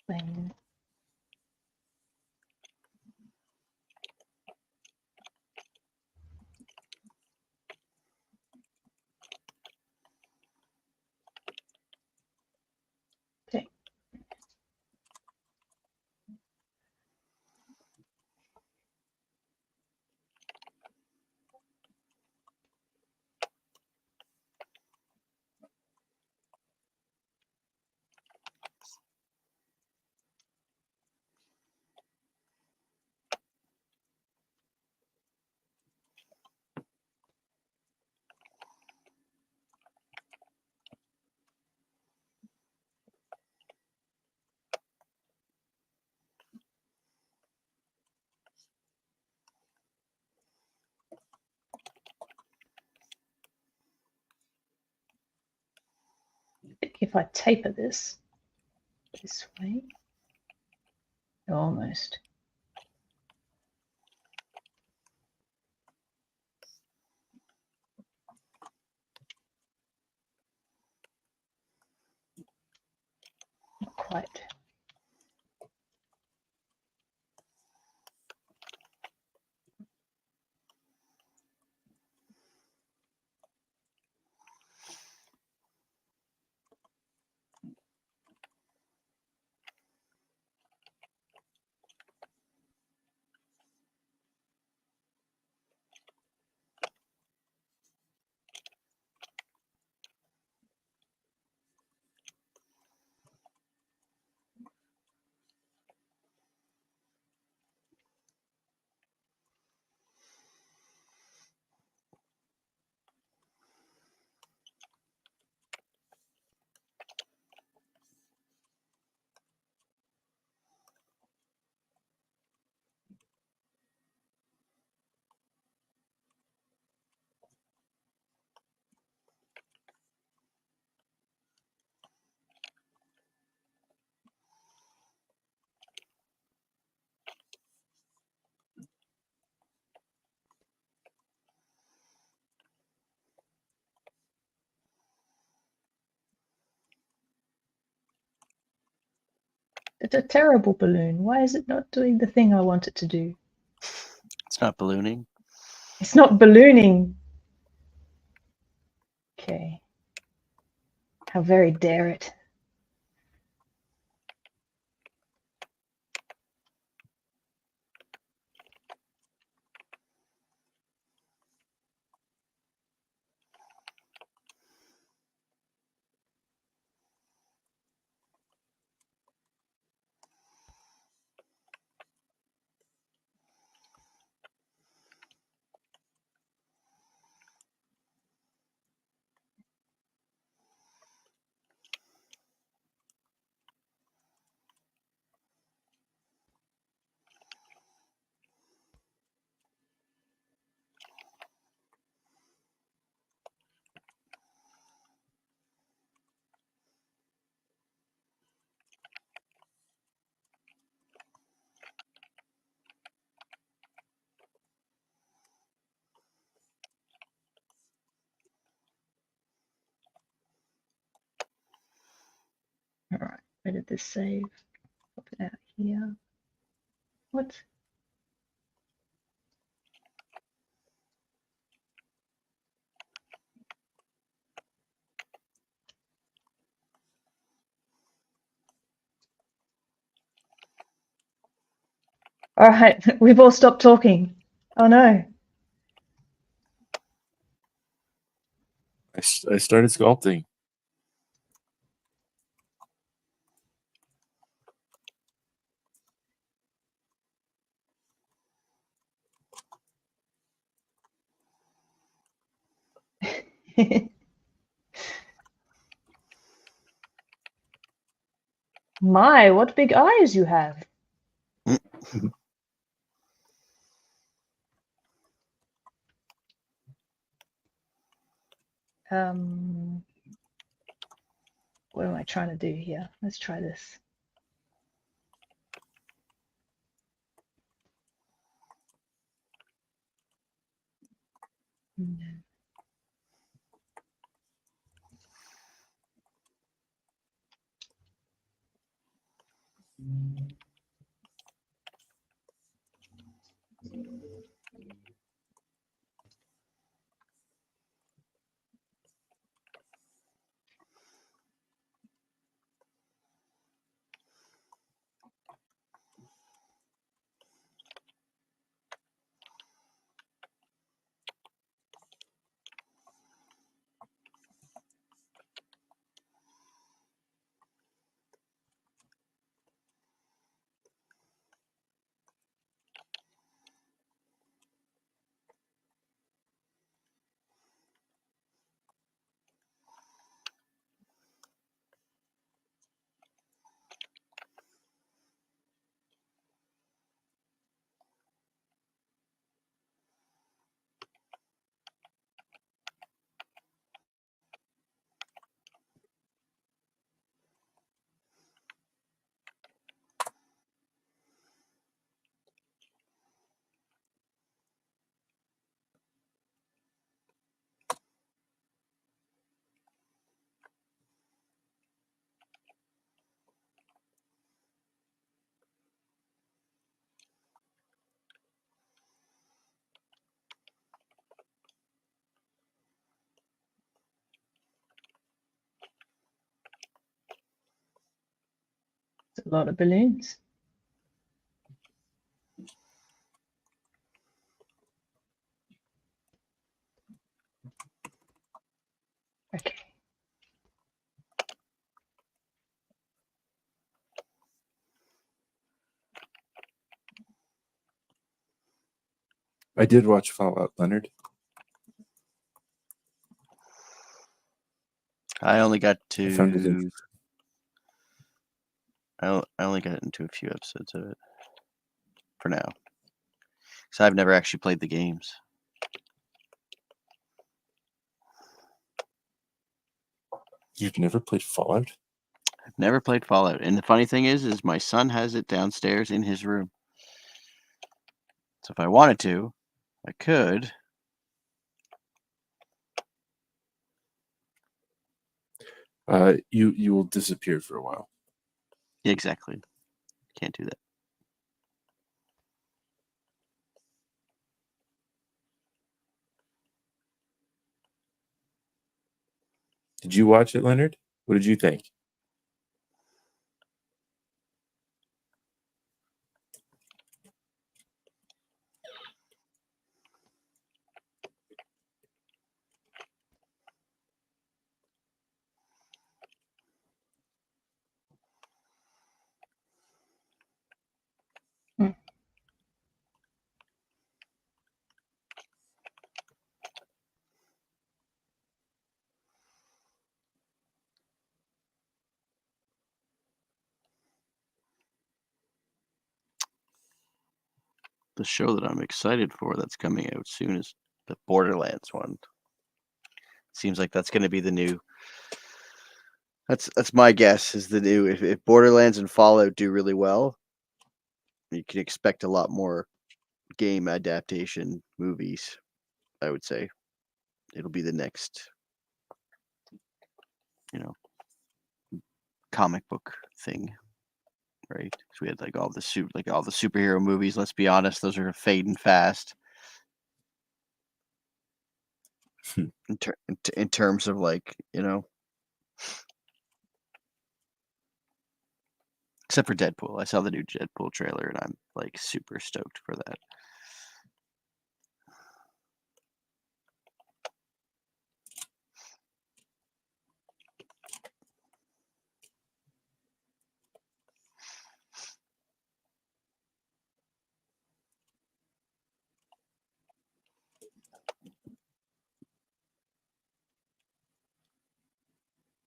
Plane. Okay. If I taper this way, almost. Not quite. It's a terrible balloon. Why is it not doing the thing I want it to do? It's not ballooning. It's not ballooning. Okay. How very dare it. Where did this save? Pop it out here. What? All right, we've all stopped talking. Oh no. I started sculpting. My, what big eyes you have. What am I trying to do here? Let's try this. It's a lot of balloons. Okay. I did watch Fallout, Leonard. I only got I found it to. interesting. I only got into a few episodes of it for now, because I've never actually played the games. You've never played Fallout? I've never played Fallout, and the funny thing is my son has it downstairs in his room. So if I wanted to, I could. You will disappear for a while. Exactly. Can't do that. Did you watch it, Leonard? What did you think? The show that I'm excited for that's coming out soon is the Borderlands one. Seems like that's going to be the new. That's my guess is the new. If Borderlands and Fallout do really well, you can expect a lot more game adaptation movies. I would say it'll be the next, comic book thing, right? Because we had like all the superhero movies. Let's be honest, those are fading fast. In terms of like, except for Deadpool. I saw the new Deadpool trailer and I'm like super stoked for that.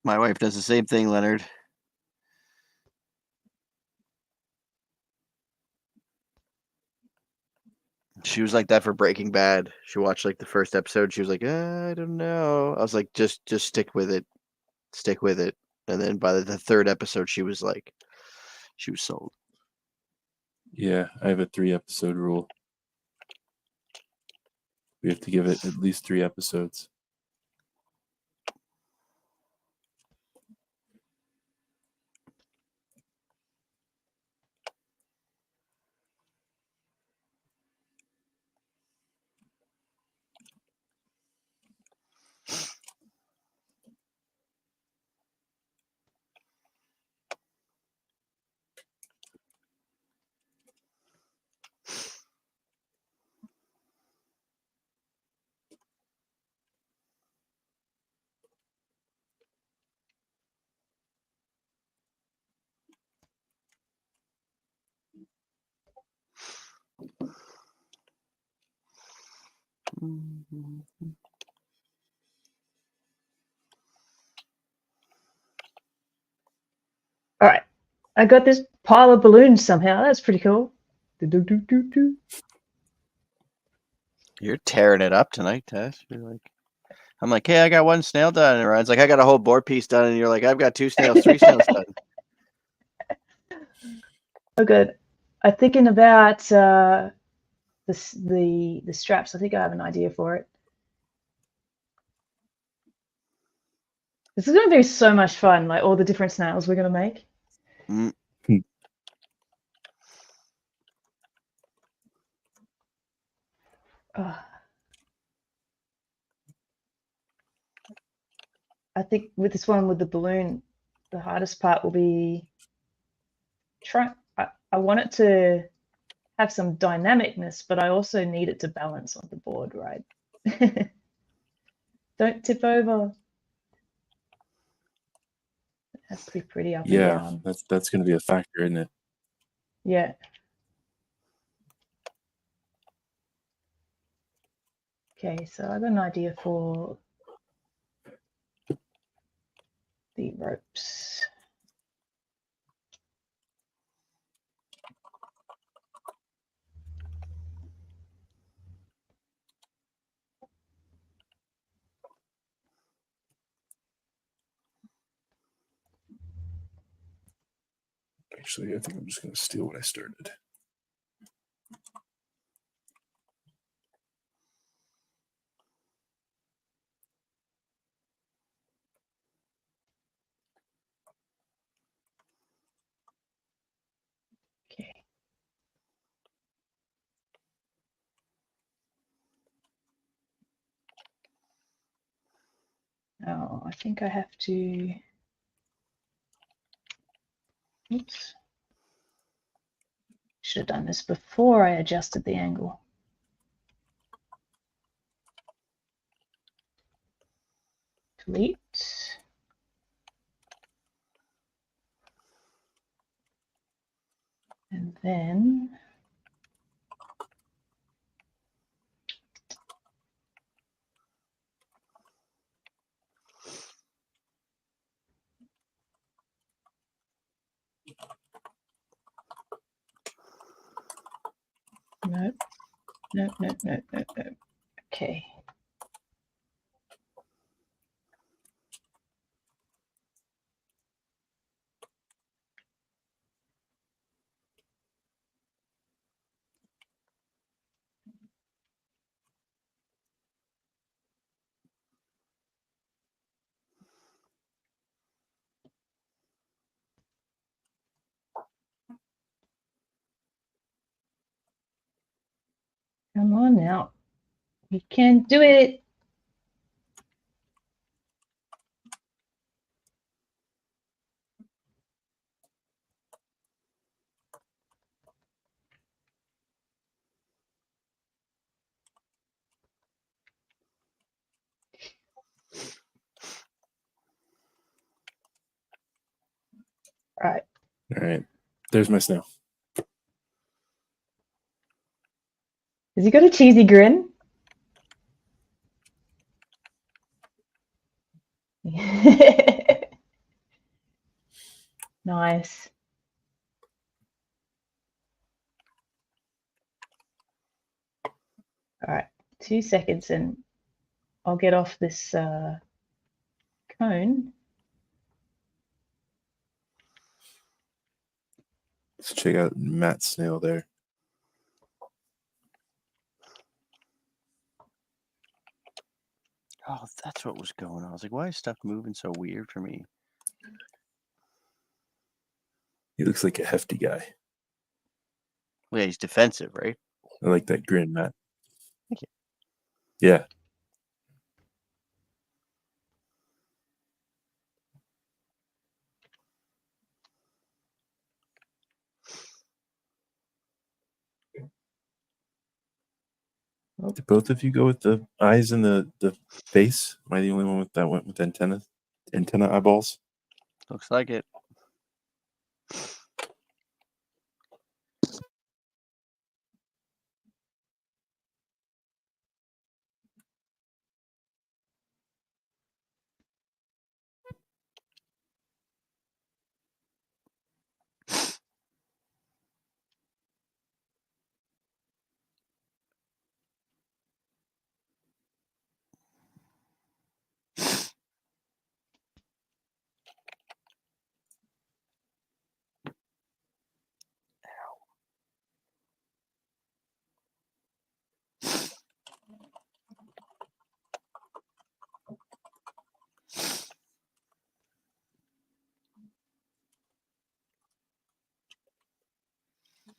My wife does the same thing, Leonard. She was like that for Breaking Bad. She watched like the first episode. She was like, I don't know. I was like, just stick with it. Stick with it. And then by the third episode, she was sold. Yeah, I have a 3-episode rule. We have to give it at least 3 episodes. All right, I got this pile of balloons somehow. That's pretty cool. Do-do-do-do-do. You're tearing it up tonight, Tess. I'm like, hey, I got 1 snail done. And Ryan's like, I got a whole board piece done. And you're like, I've got 2 snails, 3 snails done. Oh, good. I'm thinking about the straps. I think I have an idea for it. This is going to be so much fun, like all the different snails we're going to make. Mm. I think with this one with the balloon, the hardest part will be I want it to have some dynamicness, but I also need it to balance on the board, right? Don't tip over. It has to be pretty up and down. That's going to be a factor, isn't it? Yeah. Okay, so I got an idea for the ropes. Actually, I think I'm just going to steal what I started. Okay. Oh, I think I have to. Oops. Should have done this before I adjusted the angle. Delete. And then nope. Okay. Come on now. You can do it. All right. All right. There's my snail. Has he got a cheesy grin? Nice. All right, 2 seconds and I'll get off this cone. Let's check out Matt's snail there. Oh, that's what was going on. I was like, why is stuff moving so weird for me? He looks like a hefty guy. Well, yeah, he's defensive, right? I like that grin, Matt. Thank you. Yeah. Did both of you go with the eyes and the face? Am I the only one with that went with antenna eyeballs? Looks like it.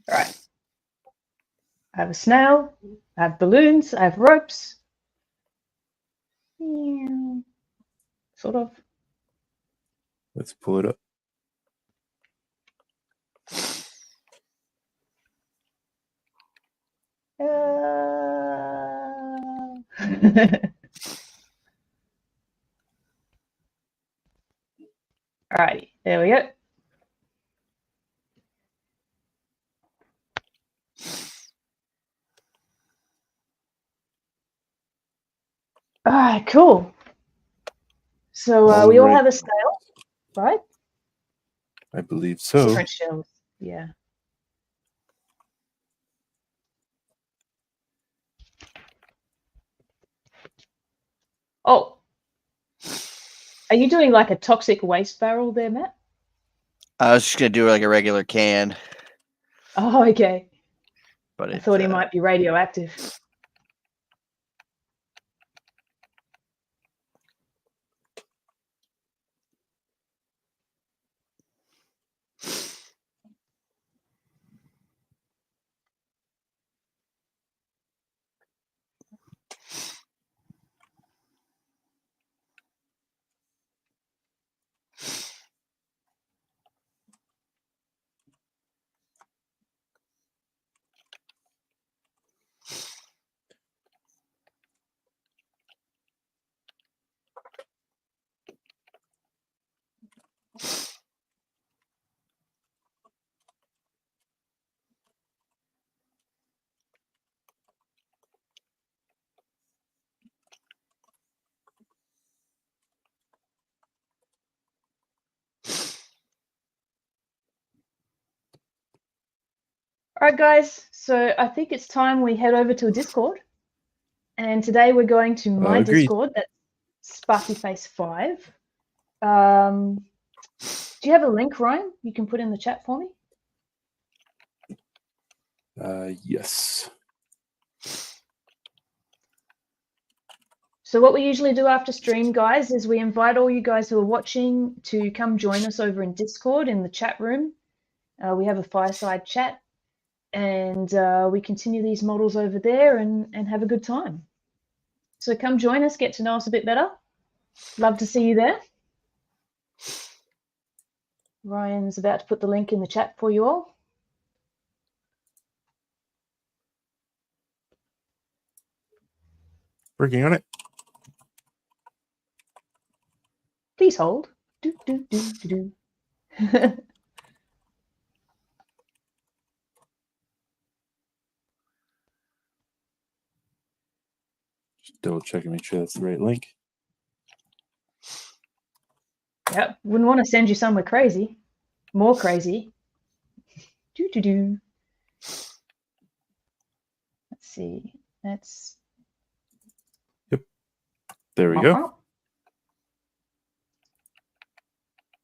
All right. I have a snail, I have balloons, I have ropes. Yeah, sort of. Let's pull it up. All righty, there we go. All right, cool. So we all right. have a snail, right? I believe so. Different shells, yeah. Oh, are you doing like a toxic waste barrel there, Matt? I was just gonna do like a regular can, Oh, okay. but I thought he might be radioactive. All right, guys. So I think it's time we head over to a Discord. And today we're going to my Agreed. Discord. That's SparkyFace5. Do you have a link, Ryan? You can put in the chat for me. Yes. So what we usually do after stream, guys, is we invite all you guys who are watching to come join us over in Discord in the chat room. We have a fireside chat. and we continue these models over there and have a good time. So come join us, get to know us a bit better. Love to see you there. Ryan's about to put the link in the chat for you all. Working on it. Please hold. Do, do, do, do, do. Just double check and make sure that's the right link. Yep, wouldn't want to send you somewhere crazy. More crazy. Do, do, do. Let's see. That's... Yep. There we go.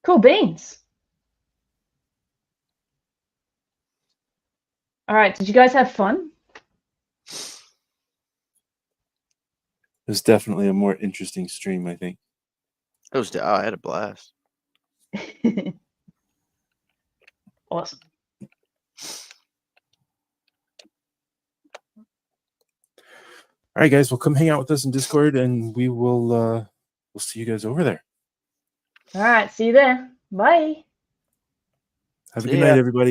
Cool beans. All right, did you guys have fun? It was definitely a more interesting stream, I think. It was. Oh, I had a blast. Awesome. All right, guys, well, come hang out with us in Discord, and we'll see you guys over there. All right, see you there. Bye. Have a See good ya. night, everybody.